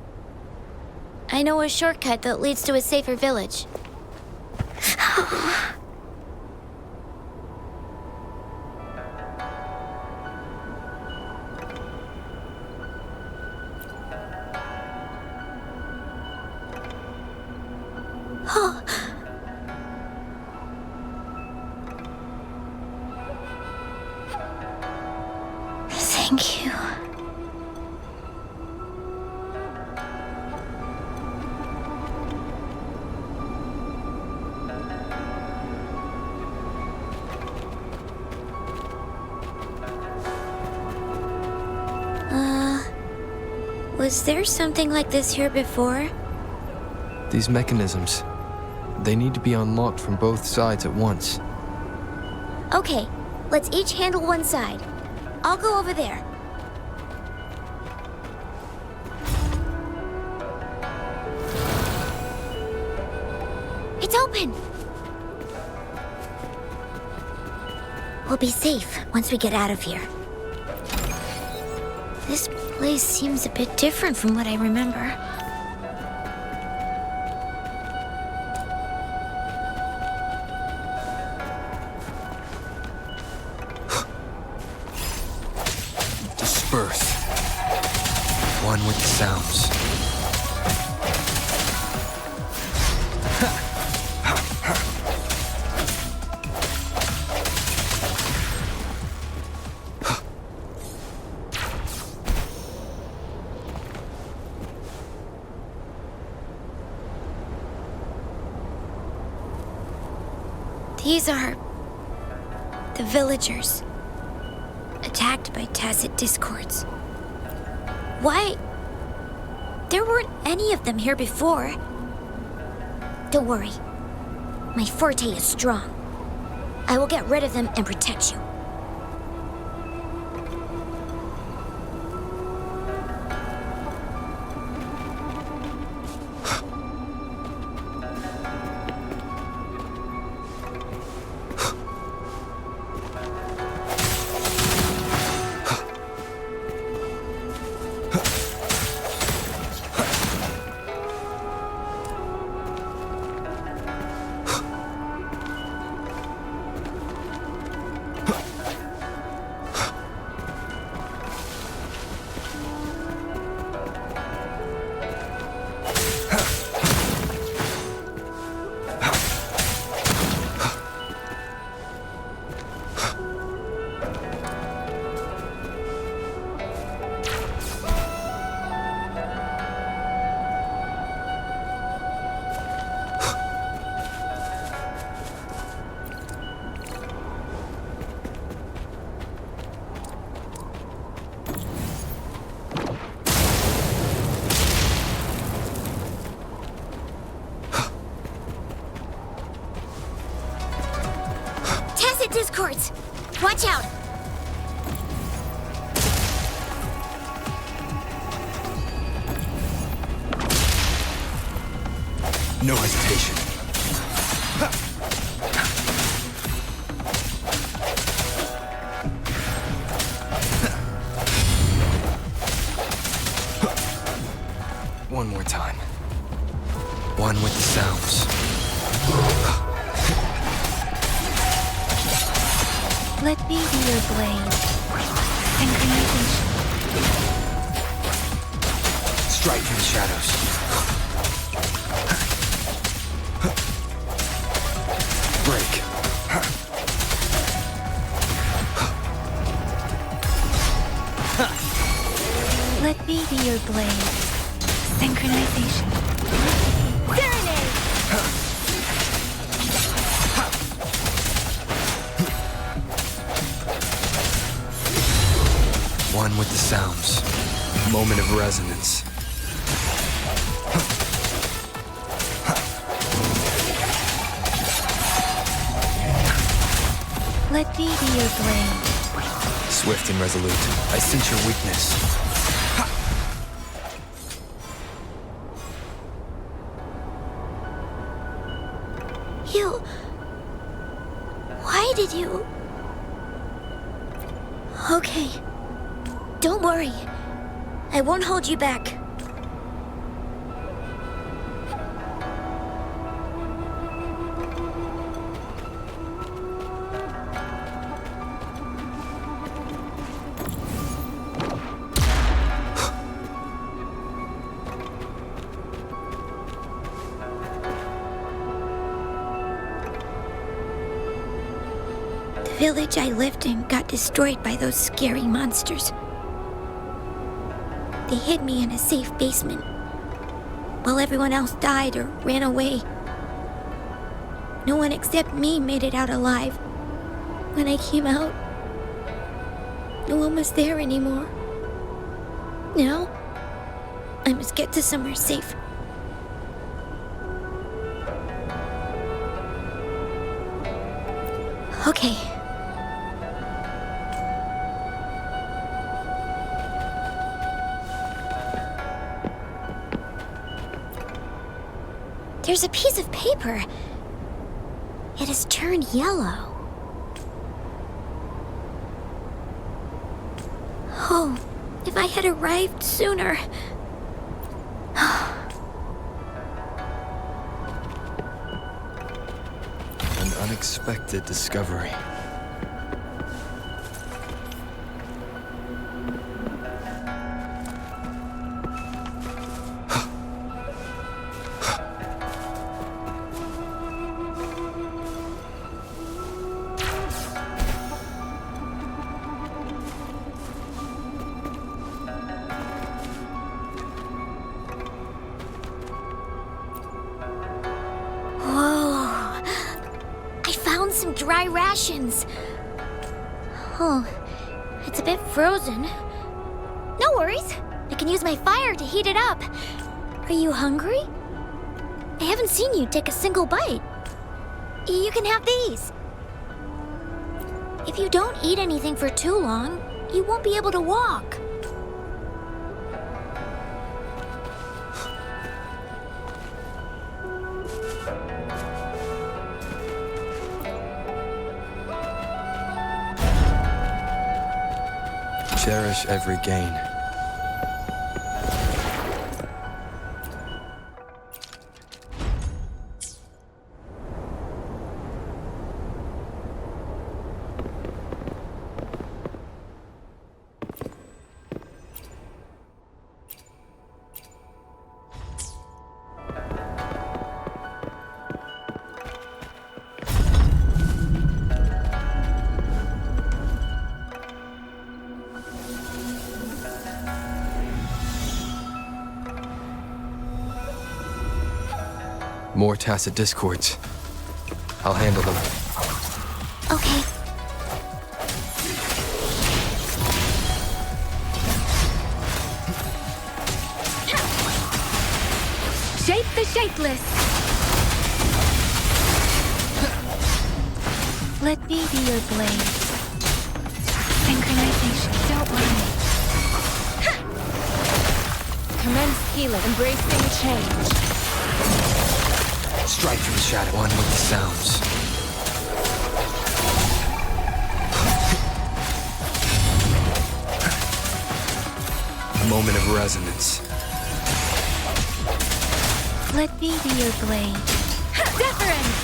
I know a shortcut that leads to a safer village. Thank you. Was there something like this here before? These mechanisms, they need to be unlocked from both sides at once. Okay, let's each handle one side. I'll go over there. It's open! We'll be safe once we get out of here. This place seems a bit different from what I remember. Disperse. One with the sounds. These are the villagers, attacked by tacit discords. Why? There weren't any of them here before. Don't worry. My forte is strong. I will get rid of them and protect you. Discords! Watch out! No hesitation. One more time. One with the sounds. Let me be your blade. Synchronization. Strike through the shadows. Break. Let me be your blade. Synchronization. Serenade! One with the sounds. Moment of resonance. Let me be your blade. Swift and resolute. I sense your weakness. Why did you... Okay. Don't worry. I won't hold you back. The village I lived in got destroyed by those scary monsters. They hid me in a safe basement, while everyone else died or ran away. No one except me made it out alive. When I came out, no one was there anymore. Now, I must get to somewhere safe. Okay. There's a piece of paper. It has turned yellow. Oh, if I had arrived sooner. An unexpected discovery. Some dry rations. Oh, it's a bit frozen. No worries. I can use my fire to heat it up. Are you hungry? I haven't seen you take a single bite. You can have these. If you don't eat anything for too long, you won't be able to walk. Cherish every gain. More tacit discords. I'll handle them. Okay. Shape the shapeless. Let me be your blade. Synchronization. Don't worry. Commence healing. Embracing change. Strike from the shadow. One with the sounds. A moment of resonance. Let me be your blade. Deference!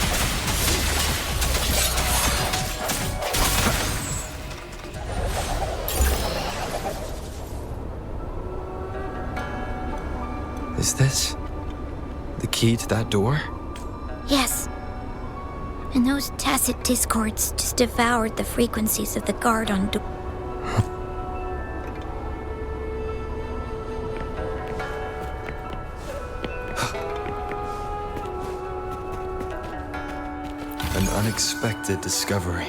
Is this the key to that door? Yes. And those tacit discords just devoured the frequencies of the guard on door. An unexpected discovery.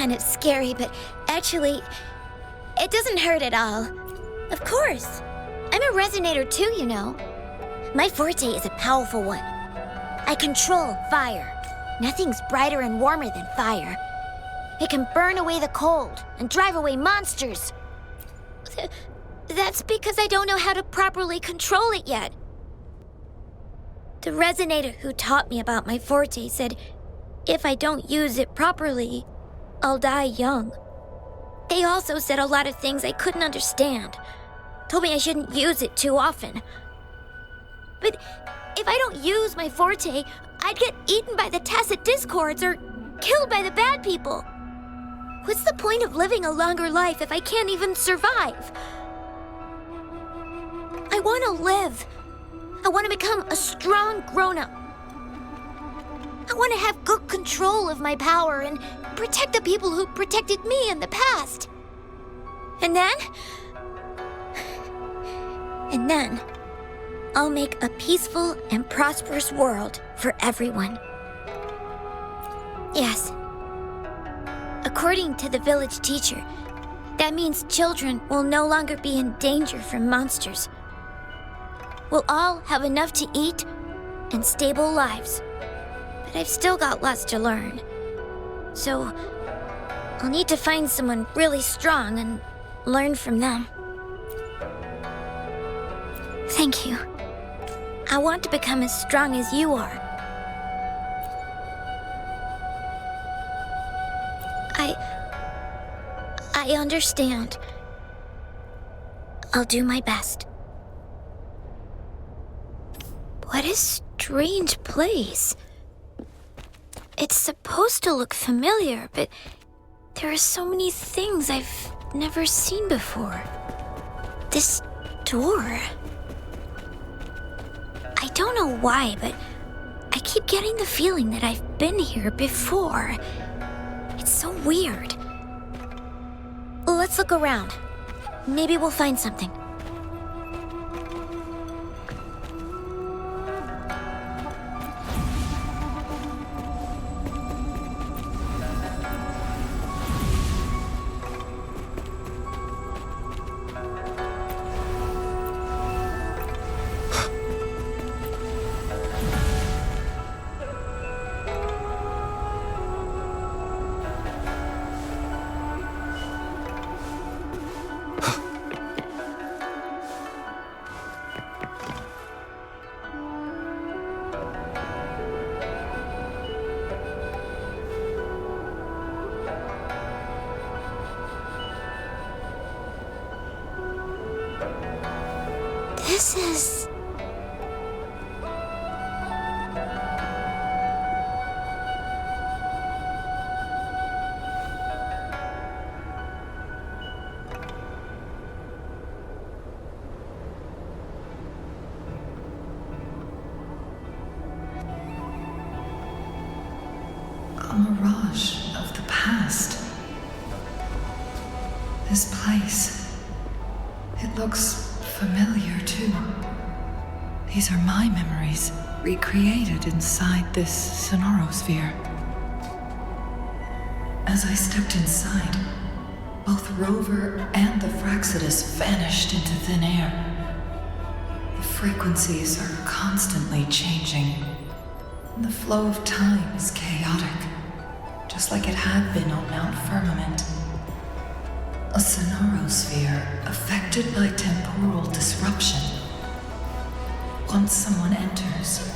kind of scary, but actually, it doesn't hurt at all. Of course. I'm a resonator too, you know. My forte is a powerful one. I control fire. Nothing's brighter and warmer than fire. It can burn away the cold and drive away monsters. That's because I don't know how to properly control it yet. The resonator who taught me about my forte said if I don't use it properly, I'll die young. They also said a lot of things I couldn't understand. Told me I shouldn't use it too often. But if I don't use my forte, I'd get eaten by the tacit discords or killed by the bad people. What's the point of living a longer life if I can't even survive? I want to live. I want to become a strong grown-up. I want to have good control of my power and protect the people who protected me in the past. And then I'll make a peaceful and prosperous world for everyone. Yes. According to the village teacher, that means children will no longer be in danger from monsters. We'll all have enough to eat and stable lives. But I've still got lots to learn. So I'll need to find someone really strong and learn from them. Thank you. I want to become as strong as you are. I understand. I'll do my best. What a strange place. It's supposed to look familiar, but there are so many things I've never seen before. This door. I don't know why, but I keep getting the feeling that I've been here before. It's so weird. Let's look around. Maybe we'll find something. This is... a mirage of the past. This place, it looks familiar too. These are my memories, recreated inside this sonorosphere. As I stepped inside, both Rover and the Fraxidus vanished into thin air. The frequencies are constantly changing, and the flow of time is chaotic, just like it had been on Mount Firmament. A sonorosphere affected by temporal disruption. Once someone enters,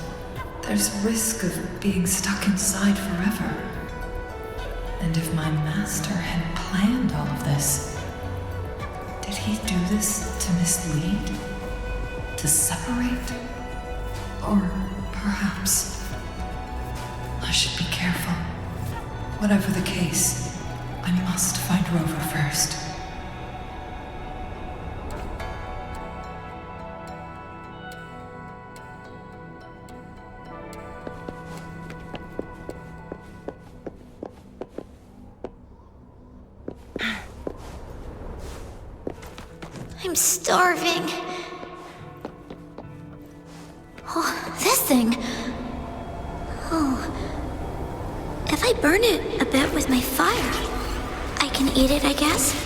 there's risk of being stuck inside forever. And if my master had planned all of this, did he do this to mislead? To separate? Or perhaps I should be careful. Whatever the case, I must find Rover first. I'm starving. Oh, this thing. Oh. If I burn it a bit with my fire, can eat it, I guess?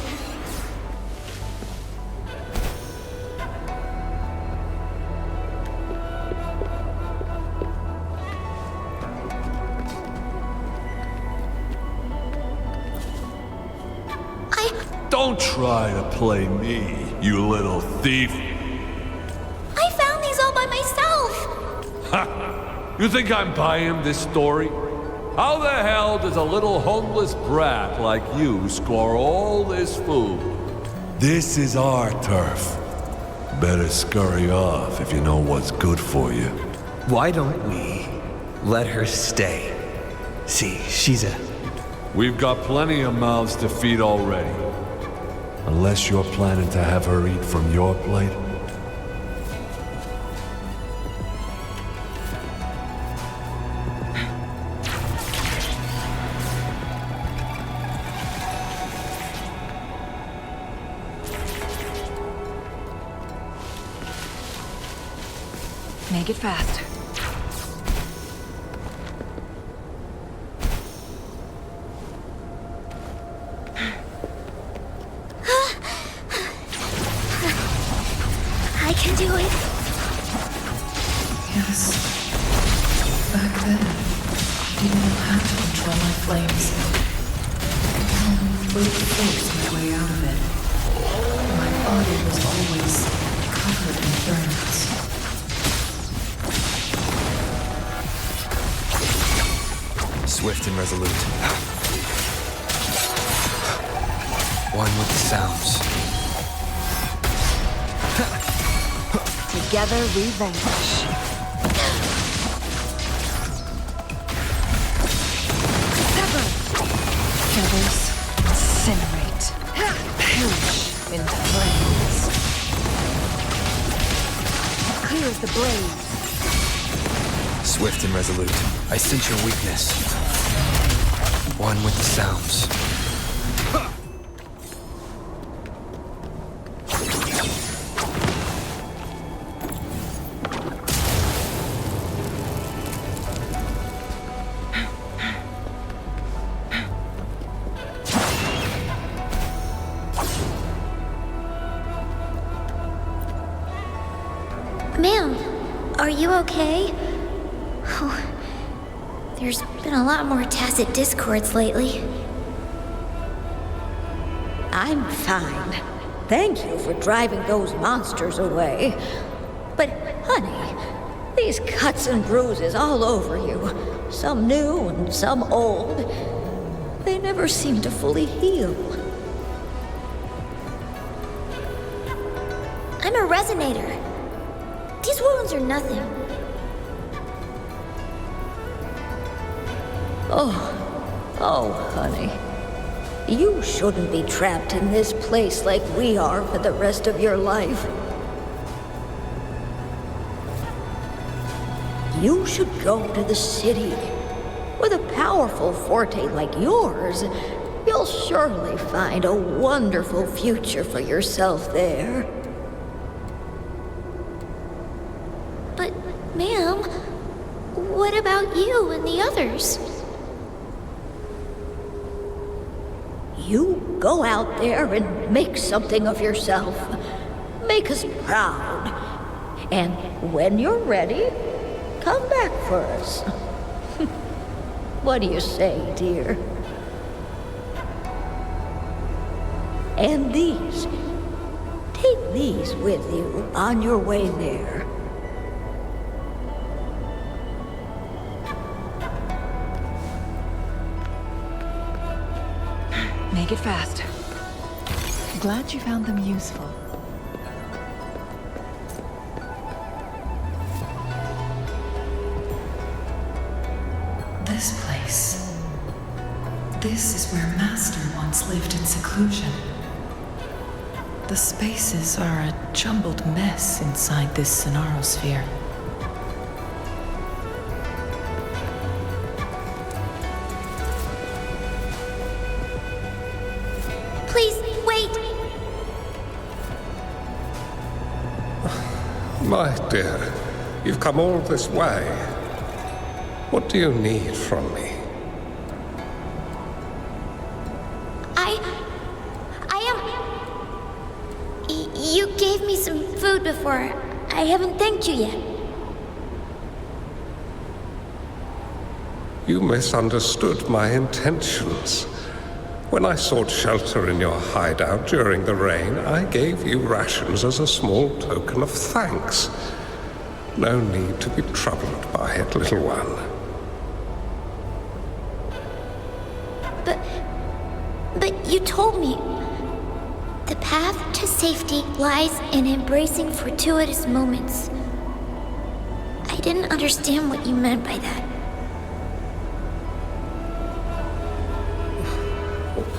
Don't try to play me, you little thief. I found these all by myself! Ha! You think I'm buying this story? How the hell does a little homeless brat like you score all this food? This is our turf. Better scurry off if you know what's good for you. Why don't we let her stay? See, she's a... We've got plenty of mouths to feed already. Unless you're planning to have her eat from your plate. Make it fast. I can do it. Yes. Back then, I didn't know how to control my flames. I only forced my way out of it. My body was always covered in burns. Swift and resolute. One with the sounds. Together we vanquish. Sever! Feathers incinerate. Perish in flames. Clear as the blaze. Swift and resolute. I sense your weakness. One with the sounds. Ma'am, are you okay? Oh, there's been a lot more tacit discords lately. I'm fine. Thank you for driving those monsters away. But, honey, these cuts and bruises all over you, some new and some old, they never seem to fully heal. I'm a resonator. These wounds are nothing. Oh, honey. You shouldn't be trapped in this place like we are for the rest of your life. You should go to the city. With a powerful forte like yours, you'll surely find a wonderful future for yourself there. But, ma'am, what about you and the others? You go out there and make something of yourself. Make us proud. And when you're ready, come back for us. What do you say, dear? And these. Take these with you on your way there. Make it fast. Glad you found them useful. This place. This is where Master once lived in seclusion. The spaces are a jumbled mess inside this Sonarosphere. Please, wait! My dear, you've come all this way. What do you need from me? food before. I haven't thanked you yet. You misunderstood my intentions. When I sought shelter in your hideout during the rain, I gave you rations as a small token of thanks. No need to be troubled by it, little one. But you told me the path to safety lies in embracing fortuitous moments. I didn't understand what you meant by that.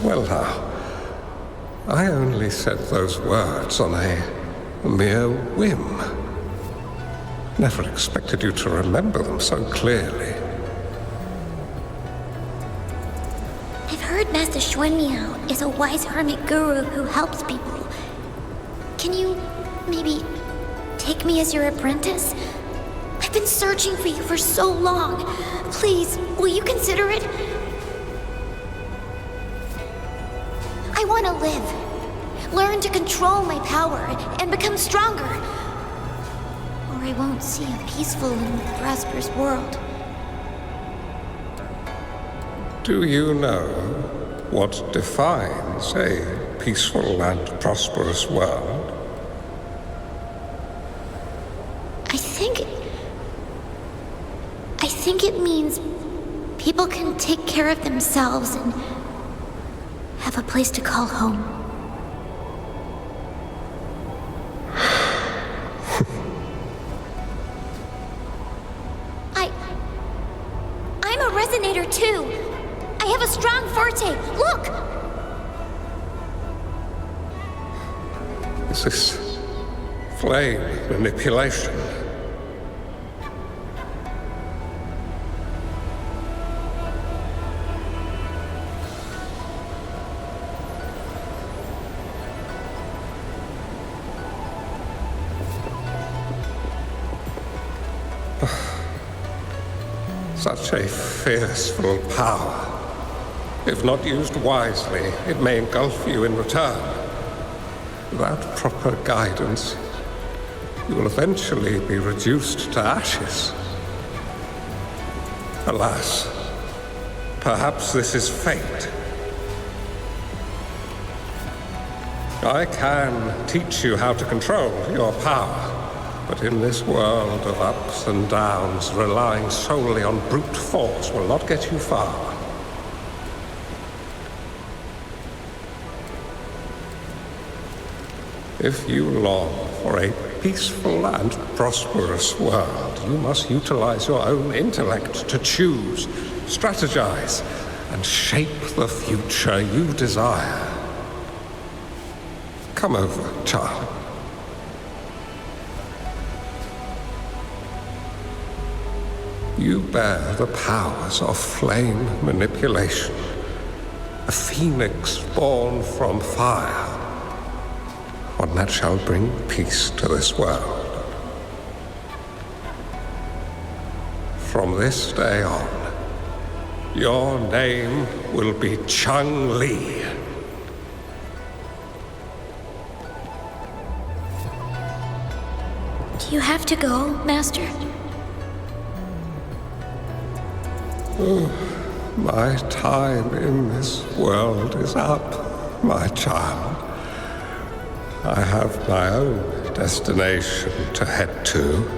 Well now, I only said those words on a mere whim. Never expected you to remember them so clearly. I've heard Master Xuanmiao is a wise hermit guru who helps people. Can you maybe take me as your apprentice? I've been searching for you for so long. Please, will you consider it? I want to live, learn to control my power, and become stronger. Or I won't see a peaceful and prosperous world. Do you know what defines a peaceful and prosperous world? I think it means people can take care of themselves and have a place to call home. I'm a resonator too. I have a strong forte. Look! Is this flame manipulation? Such a fearful power. If not used wisely, it may engulf you in return. Without proper guidance, you will eventually be reduced to ashes. Alas, perhaps this is fate. I can teach you how to control your power. But in this world of ups and downs, relying solely on brute force will not get you far. If you long for a peaceful and prosperous world, you must utilize your own intellect to choose, strategize, and shape the future you desire. Come over, child. You bear the powers of flame manipulation, a phoenix born from fire, one that shall bring peace to this world. From this day on, your name will be Changli. Do you have to go, Master? My time in this world is up, my child. I have my own destination to head to.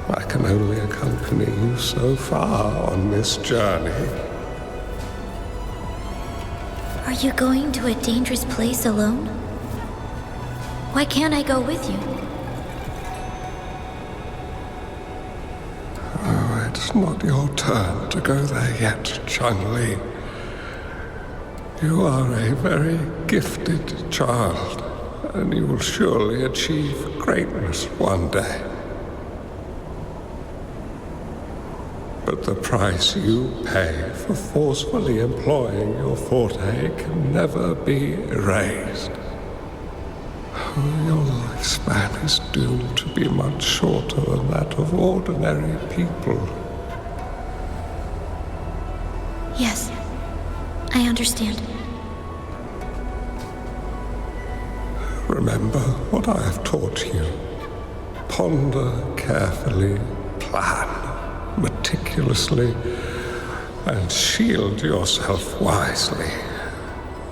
I can only accompany you so far on this journey. Are you going to a dangerous place alone? Why can't I go with you? It's not your turn to go there yet, Changli. You are a very gifted child, and you will surely achieve greatness one day. But the price you pay for forcefully employing your forte can never be erased. Your lifespan is doomed to be much shorter than that of ordinary people. Yes, I understand. remember what I have taught you. Ponder carefully, plan meticulously, and shield yourself wisely.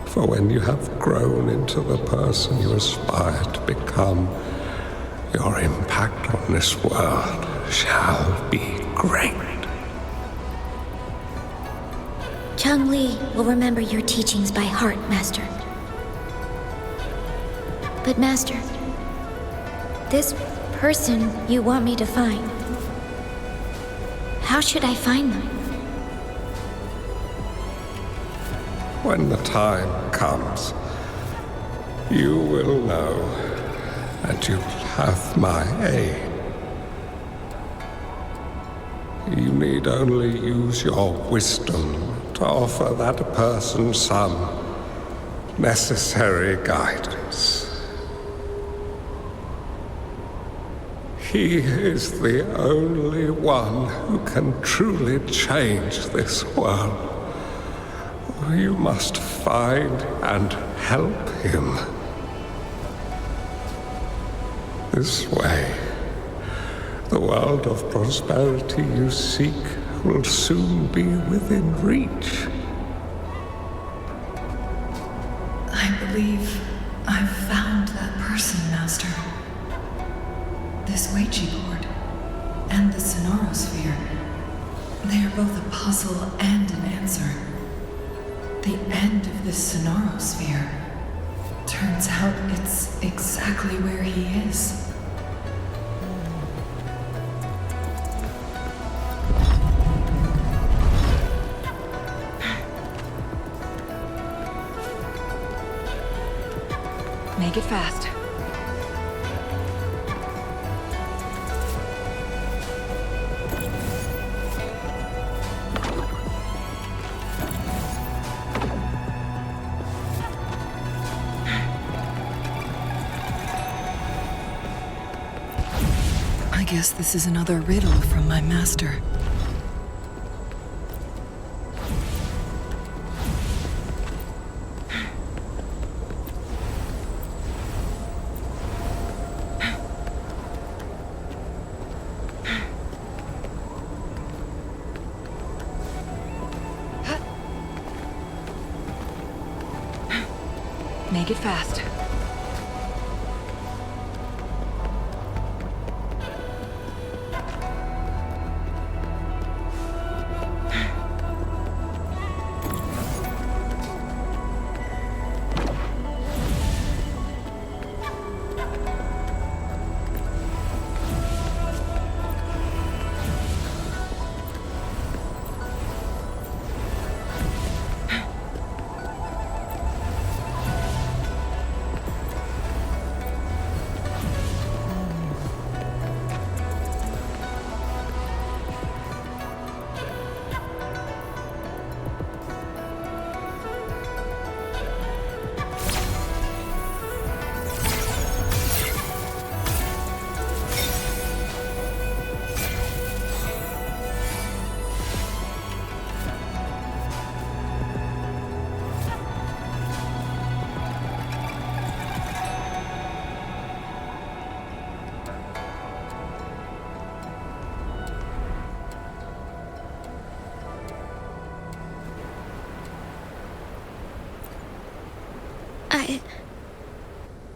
For when you have grown into the person you aspire to become, your impact on this world shall be great. Changli will remember your teachings by heart, Master. But Master, this person you want me to find, how should I find them? When the time comes, you will know, and you'll have my aid. You need only use your wisdom to offer that person some necessary guidance. He is the only one who can truly change this world. You must find and help him. This way, the world of prosperity you seek will soon be within reach. I believe I've found that person, Master. This Ouija board and the Sonorosphere, they are both a puzzle and an answer. The end of this Sonorosphere, turns out it's exactly where he is. Make it fast. I guess this is another riddle from my master. Make it fast.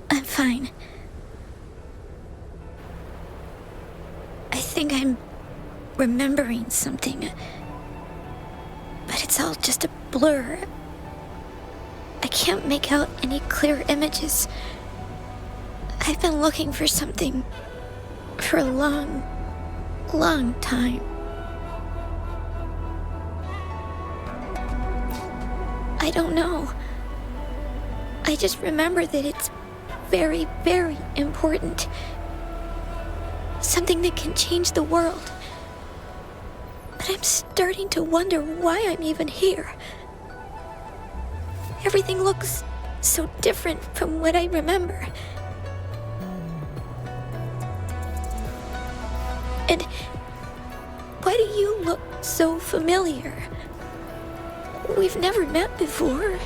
I'm fine. I think I'm remembering something. But it's all just a blur. I can't make out any clear images. I've been looking for something for a long, long time. I don't know. I just remember that it's very, very important. Something that can change the world. But I'm starting to wonder why I'm even here. Everything looks so different from what I remember. And why do you look so familiar? We've never met before.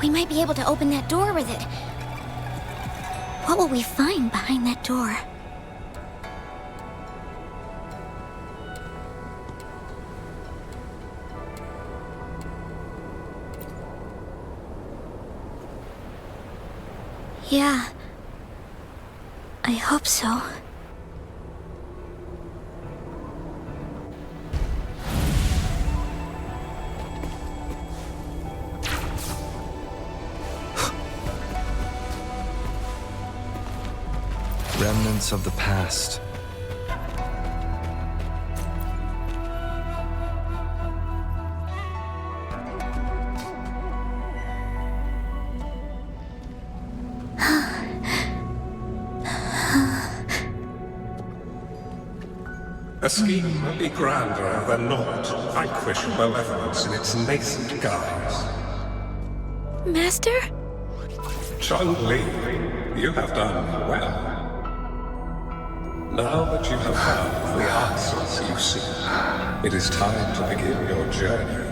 We might be able to open that door with it. What will we find behind that door? Yeah. I hope so. Remnants of the past. A scheme may be grander than not to vanquish malevolence in its nascent guise. Master? Changli, you have done well. Now that you have found the answers you seek, it is time to begin your journey.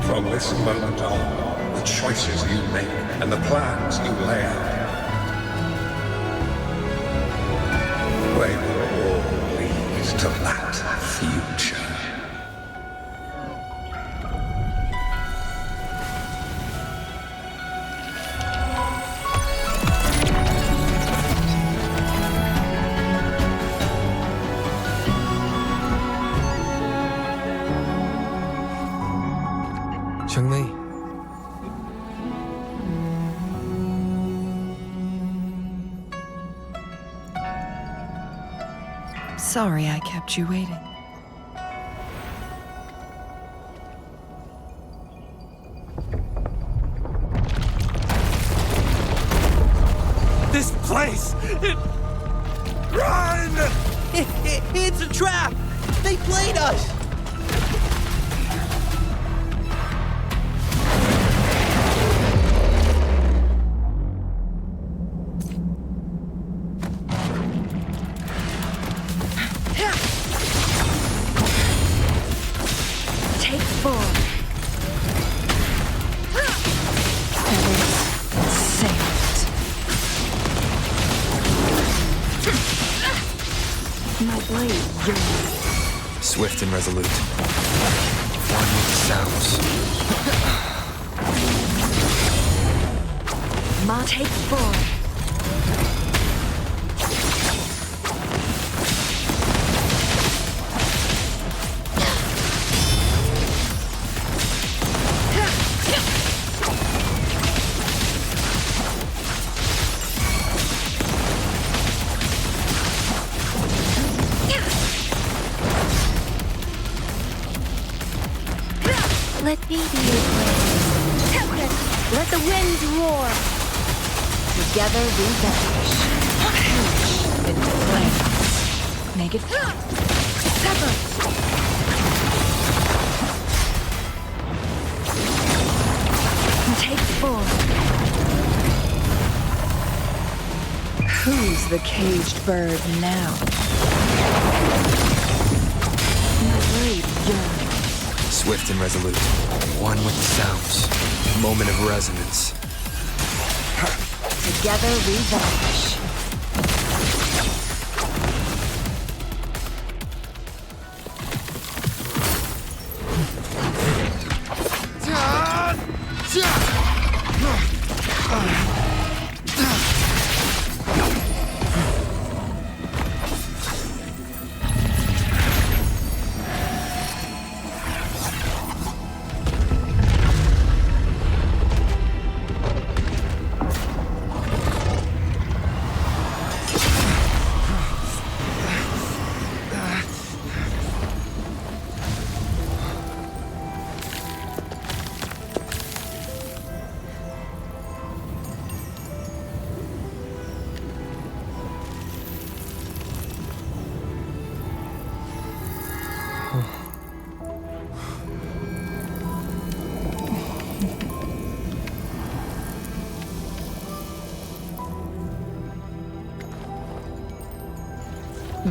From this moment on, the choices you make and the plans you lay out, they will all lead to that future. Changli. Sorry I kept you waiting. This place! Run! It's a trap! They played us! Take 4. Feathers saved. My blade yearns. Swift and resolute. One with the sounds. Take 4. Let me be your blade. Tempest, let the winds roar. Together we vanish. Perish in flames. Make it sever. Take 4. Who's the caged bird now? My blade yearns. Swift and resolute. One with the sounds. Moment of resonance. Together we vanish.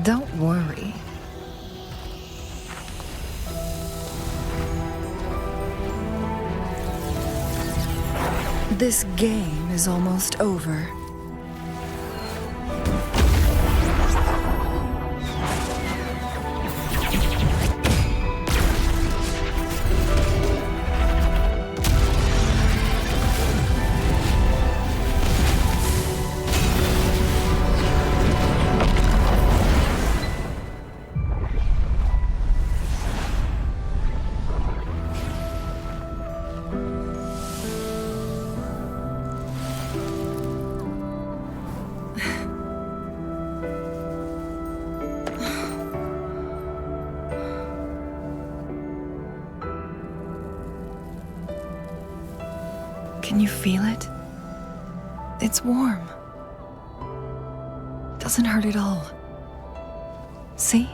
Don't worry. This game is almost over. Can you feel it? It's warm. Doesn't hurt at all. See?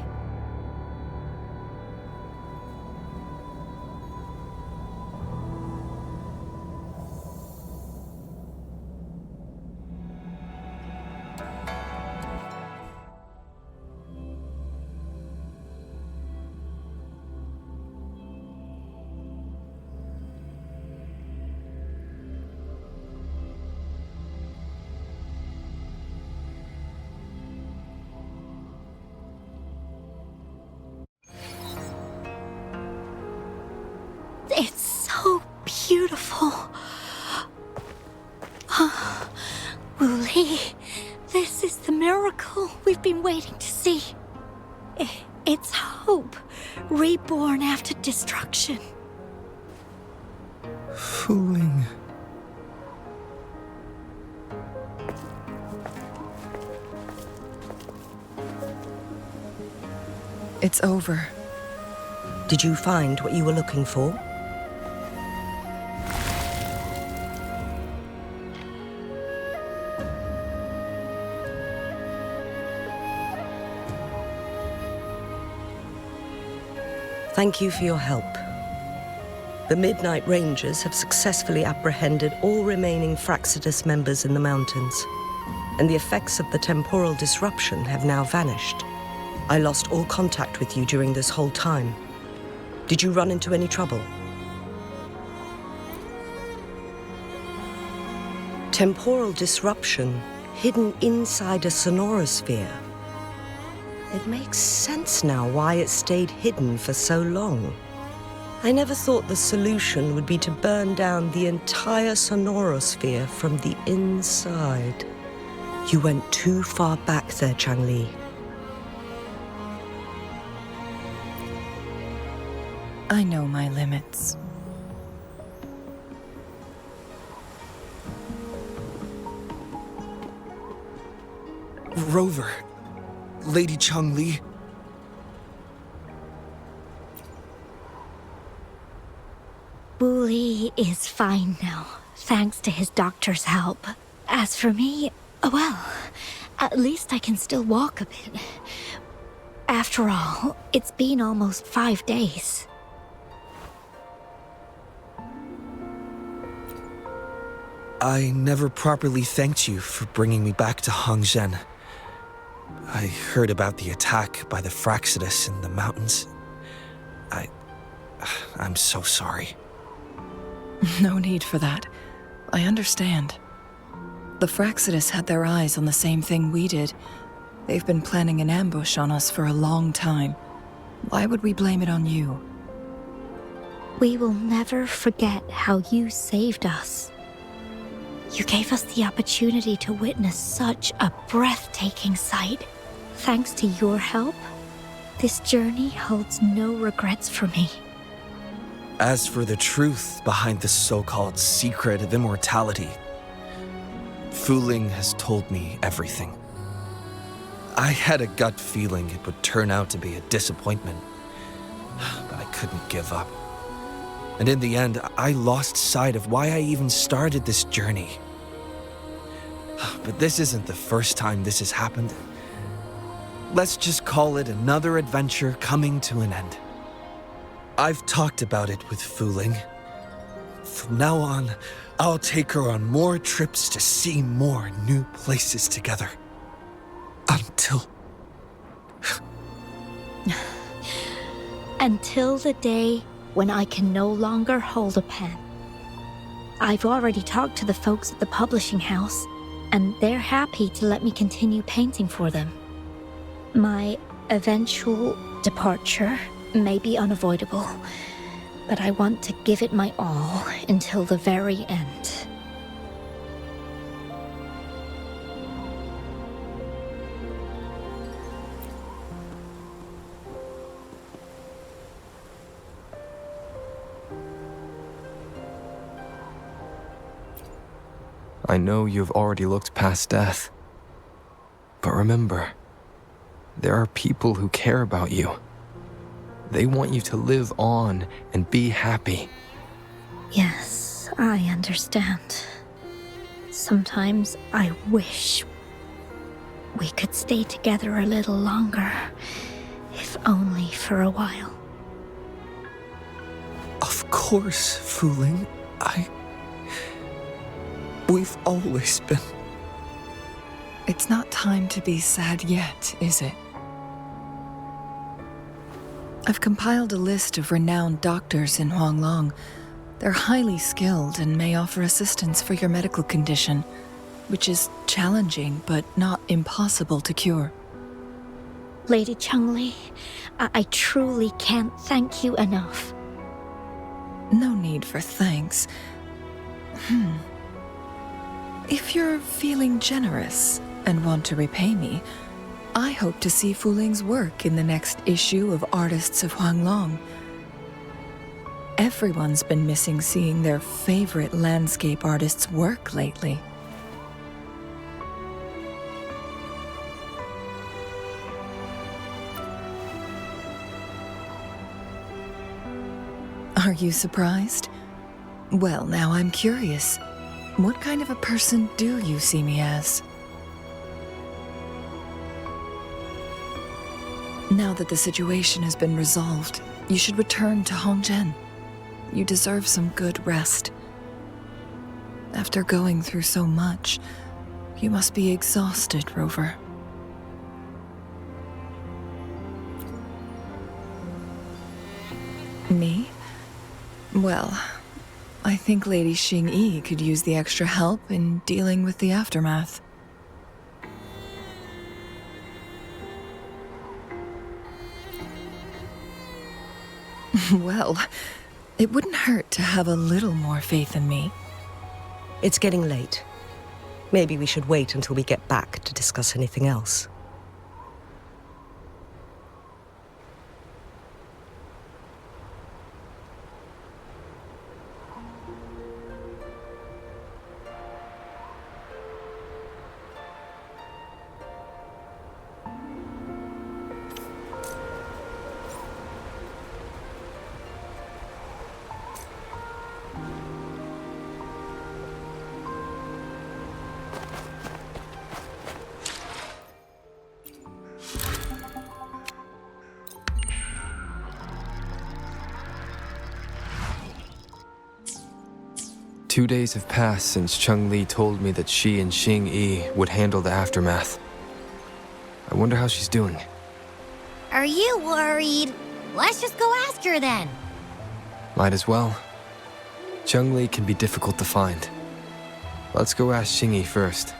It's so beautiful. Wooly, this is the miracle we've been waiting to see. It's hope, reborn after destruction. Fooling. It's over. Did you find what you were looking for? Thank you for your help. The Midnight Rangers have successfully apprehended all remaining Fraxidus members in the mountains, and the effects of the temporal disruption have now vanished. I lost all contact with you during this whole time. Did you run into any trouble? Temporal disruption hidden inside a sonorosphere. It makes sense now why it stayed hidden for so long. I never thought the solution would be to burn down the entire sonorosphere from the inside. You went too far back there, Changli. I know my limits. Rover. Lady Changli. Wooly is fine now, thanks to his doctor's help. As for me, well, at least I can still walk a bit. After all, it's been almost 5 days. I never properly thanked you for bringing me back to Hongzhen. I heard about the attack by the Fraxidus in the mountains. I'm so sorry. No need for that. I understand. The Fraxidus had their eyes on the same thing we did. They've been planning an ambush on us for a long time. Why would we blame it on you? We will never forget how you saved us. You gave us the opportunity to witness such a breathtaking sight. Thanks to your help, this journey holds no regrets for me. As for the truth behind the so-called secret of immortality, Fuling has told me everything. I had a gut feeling it would turn out to be a disappointment, but I couldn't give up. And in the end, I lost sight of why I even started this journey. But this isn't the first time this has happened. Let's just call it another adventure coming to an end. I've talked about it with Fuling. From now on, I'll take her on more trips to see more new places together. Until Until the day when I can no longer hold a pen. I've already talked to the folks at the publishing house, and they're happy to let me continue painting for them. My eventual departure may be unavoidable, but I want to give it my all until the very end. I know you've already looked past death. But remember, there are people who care about you. They want you to live on and be happy. Yes, I understand. Sometimes I wish we could stay together a little longer, if only for a while. Of course, Fuling. We've always been... It's not time to be sad yet, is it? I've compiled a list of renowned doctors in Huanglong. They're highly skilled and may offer assistance for your medical condition, which is challenging but not impossible to cure. Lady Changli, I truly can't thank you enough. No need for thanks. If you're feeling generous and want to repay me, I hope to see Fuling's work in the next issue of Artists of Huanglong. Everyone's been missing seeing their favorite landscape artists work lately. Are you surprised? Well, now I'm curious. What kind of a person do you see me as? Now that the situation has been resolved, you should return to Hongzhen. You deserve some good rest. After going through so much, you must be exhausted, Rover. Me? Well, I think Lady Xingyi could use the extra help in dealing with the aftermath. Well, it wouldn't hurt to have a little more faith in me. It's getting late. Maybe we should wait until we get back to discuss anything else. Two days have passed since Changli told me that she and Xingyi would handle the aftermath. I wonder how she's doing. Are you worried? Let's just go ask her then. Might as well. Changli can be difficult to find. Let's go ask Xingyi first.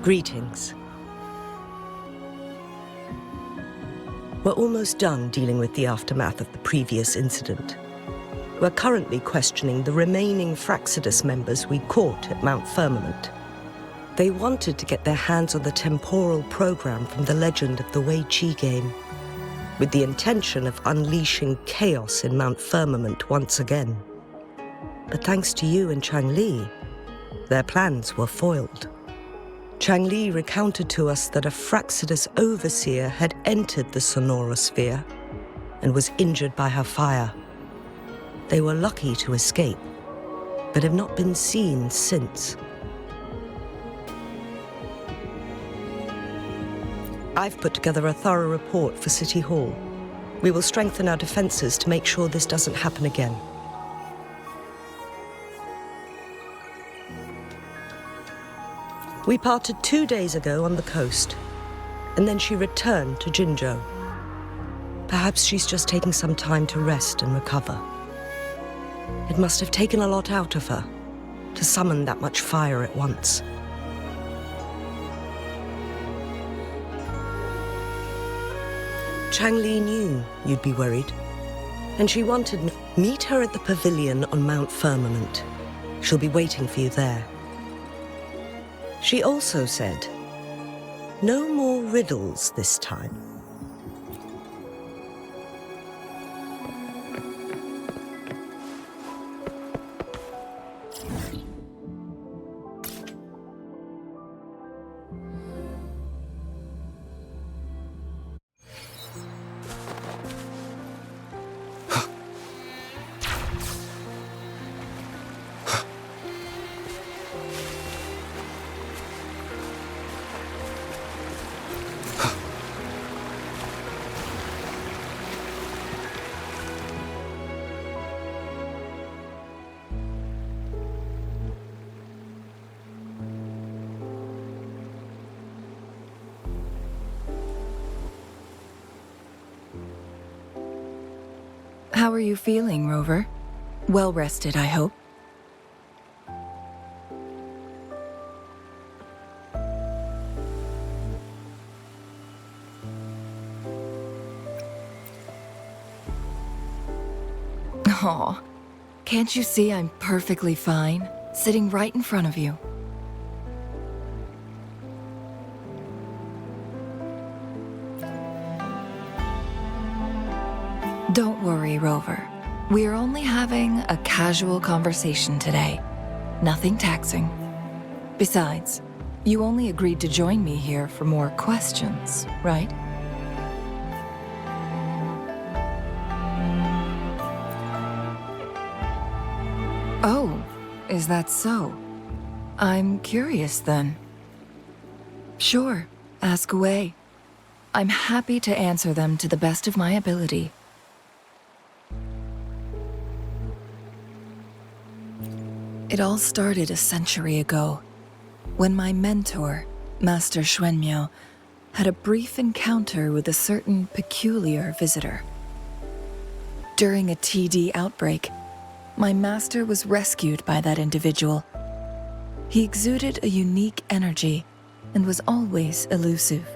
Greetings. We're almost done dealing with the aftermath of the previous incident. We're currently questioning the remaining Fraxidus members we caught at Mount Firmament. They wanted to get their hands on the temporal program from the legend of the Wei Qi game, with the intention of unleashing chaos in Mount Firmament once again. But thanks to you and Changli, their plans were foiled. Changli recounted to us that a Fraxidus overseer had entered the sonorosphere and was injured by her fire. They were lucky to escape, but have not been seen since. I've put together a thorough report for City Hall. We will strengthen our defenses to make sure this doesn't happen again. We parted 2 days ago on the coast, and then she returned to Jinzhou. Perhaps she's just taking some time to rest and recover. It must have taken a lot out of her to summon that much fire at once. Changli knew you'd be worried, and she wanted me to meet her at the pavilion on Mount Firmament. She'll be waiting for you there. She also said, no more riddles this time. How are you feeling, Rover? Well rested, I hope. Aw, can't you see I'm perfectly fine, sitting right in front of you? Don't worry, Rover. We are only having a casual conversation today. Nothing taxing. Besides, you only agreed to join me here for more questions, right? Oh, is that so? I'm curious then. Sure, ask away. I'm happy to answer them to the best of my ability. It all started a century ago, when my mentor, Master Xuanmiao, had a brief encounter with a certain peculiar visitor. During a TD outbreak, my master was rescued by that individual. He exuded a unique energy and was always elusive.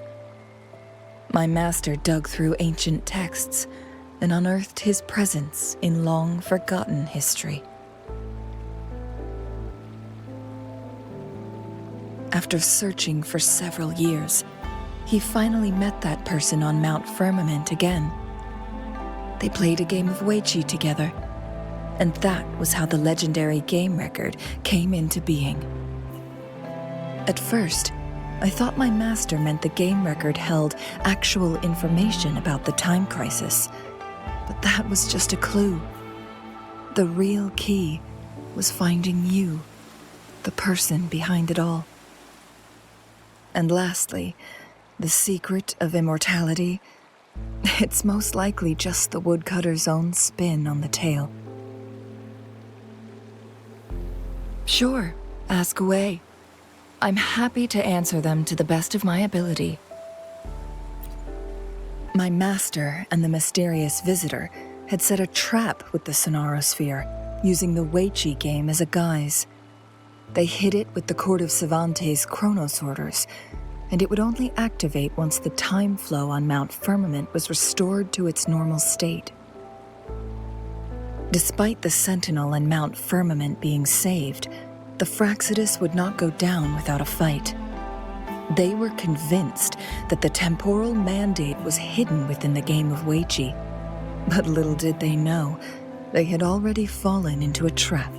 My master dug through ancient texts and unearthed his presence in long-forgotten history. After searching for several years, he finally met that person on Mount Firmament again. They played a game of Weiqi together, and that was how the legendary game record came into being. At first, I thought my master meant the game record held actual information about the time crisis, but that was just a clue. The real key was finding you, the person behind it all. And lastly, the secret of immortality, it's most likely just the woodcutter's own spin on the tale. Sure, ask away. I'm happy to answer them to the best of my ability. My master and the mysterious visitor had set a trap with the Sonorosphere, using the Weiqi game as a guise. They hid it with the Court of Savante's Chronos orders, and it would only activate once the time flow on Mount Firmament was restored to its normal state. Despite the Sentinel and Mount Firmament being saved, the Fraxidus would not go down without a fight. They were convinced that the temporal mandate was hidden within the game of Weiqi. But little did they know, they had already fallen into a trap.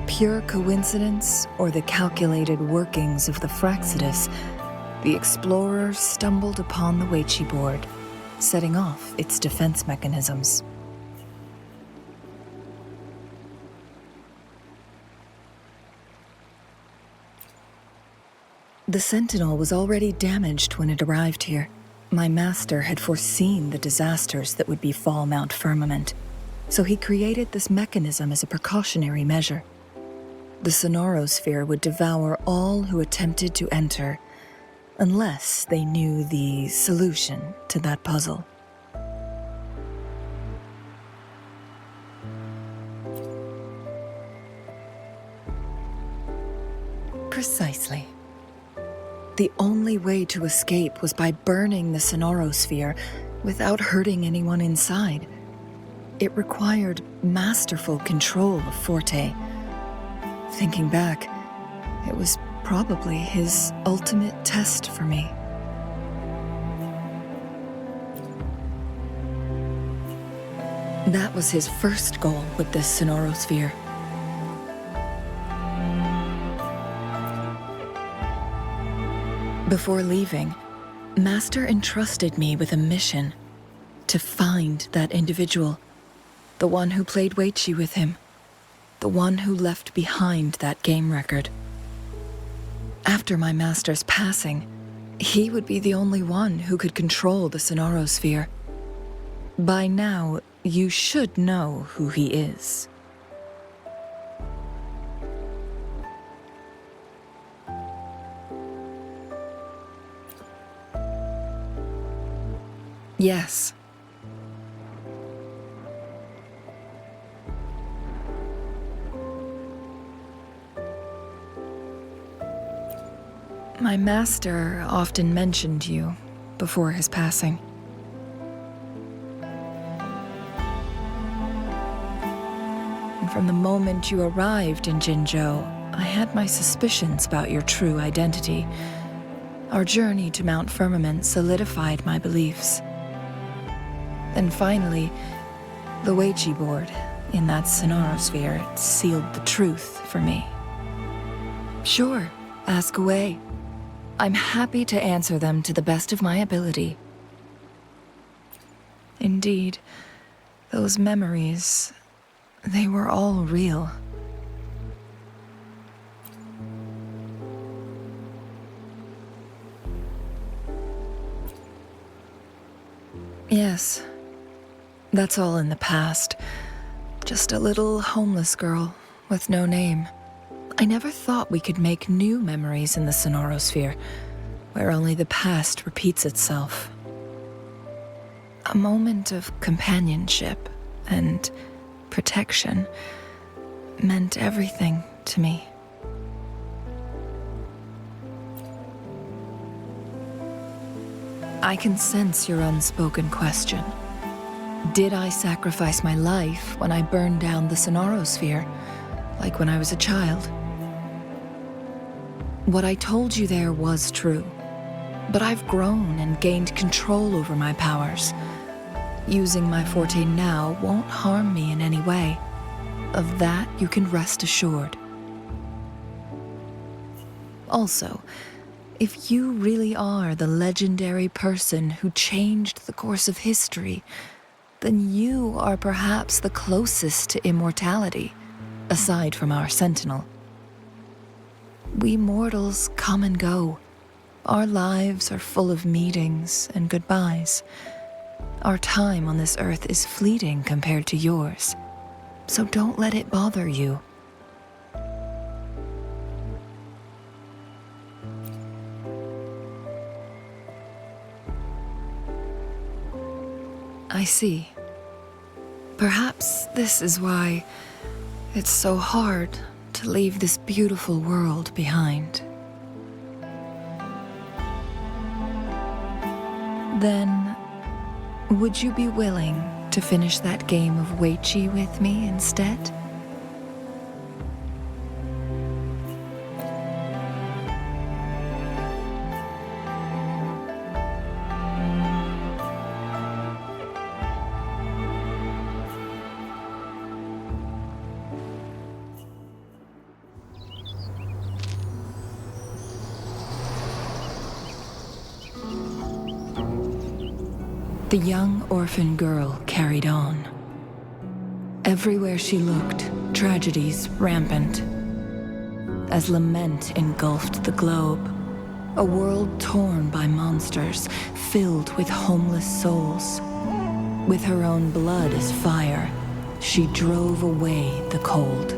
Pure coincidence or the calculated workings of the Fraxidus, the explorers stumbled upon the Weiqi board, setting off its defense mechanisms. The Sentinel was already damaged when it arrived here. My master had foreseen the disasters that would befall Mount Firmament, so he created this mechanism as a precautionary measure. The Sonorosphere would devour all who attempted to enter, unless they knew the solution to that puzzle. Precisely. The only way to escape was by burning the Sonorosphere without hurting anyone inside. It required masterful control of Forte. Thinking back, it was probably his ultimate test for me. That was his first goal with this Sonorosphere. Before leaving, Master entrusted me with a mission to find that individual, the one who played Weiqi with him, the one who left behind that game record. After my master's passing, he would be the only one who could control the Sonorosphere. By now, you should know who he is. Yes. My master often mentioned you before his passing. And from the moment you arrived in Jinzhou, I had my suspicions about your true identity. Our journey to Mount Firmament solidified my beliefs. Then finally, the Weiqi board in that Sonorosphere sealed the truth for me. Sure, ask away. I'm happy to answer them to the best of my ability. Indeed, those memories, they were all real. Yes. That's all in the past. Just a little homeless girl with no name. I never thought we could make new memories in the Sonorosphere, where only the past repeats itself. A moment of companionship and protection meant everything to me. I can sense your unspoken question. Did I sacrifice my life when I burned down the Sonorosphere, like when I was a child? What I told you there was true, but I've grown and gained control over my powers. Using my forte now won't harm me in any way. Of that, you can rest assured. Also, if you really are the legendary person who changed the course of history, then you are perhaps the closest to immortality, aside from our Sentinel. We mortals come and go. Our lives are full of meetings and goodbyes. Our time on this earth is fleeting compared to yours, so don't let it bother you. I see. Perhaps this is why it's so hard to leave this beautiful world behind. Then, would you be willing to finish that game of Weiqi with me instead? The young orphan girl carried on. Everywhere she looked, tragedies rampant. As lament engulfed the globe, a world torn by monsters, filled with homeless souls. With her own blood as fire, she drove away the cold.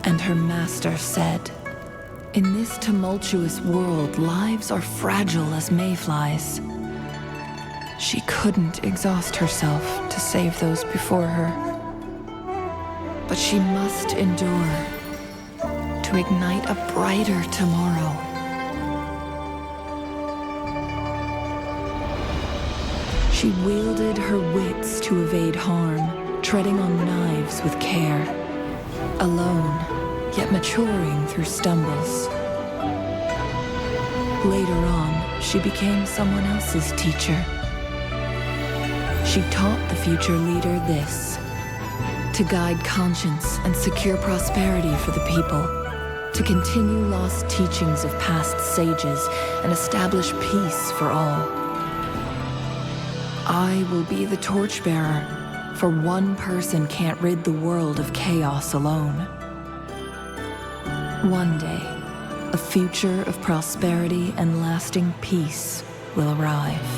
And her master said, "In this tumultuous world, lives are fragile as mayflies." She couldn't exhaust herself to save those before her. But she must endure to ignite a brighter tomorrow. She wielded her wits to evade harm, treading on knives with care. Alone, yet maturing through stumbles. Later on, she became someone else's teacher. She taught the future leader this: to guide conscience and secure prosperity for the people, to continue lost teachings of past sages and establish peace for all. I will be the torchbearer, for one person can't rid the world of chaos alone. One day, a future of prosperity and lasting peace will arrive.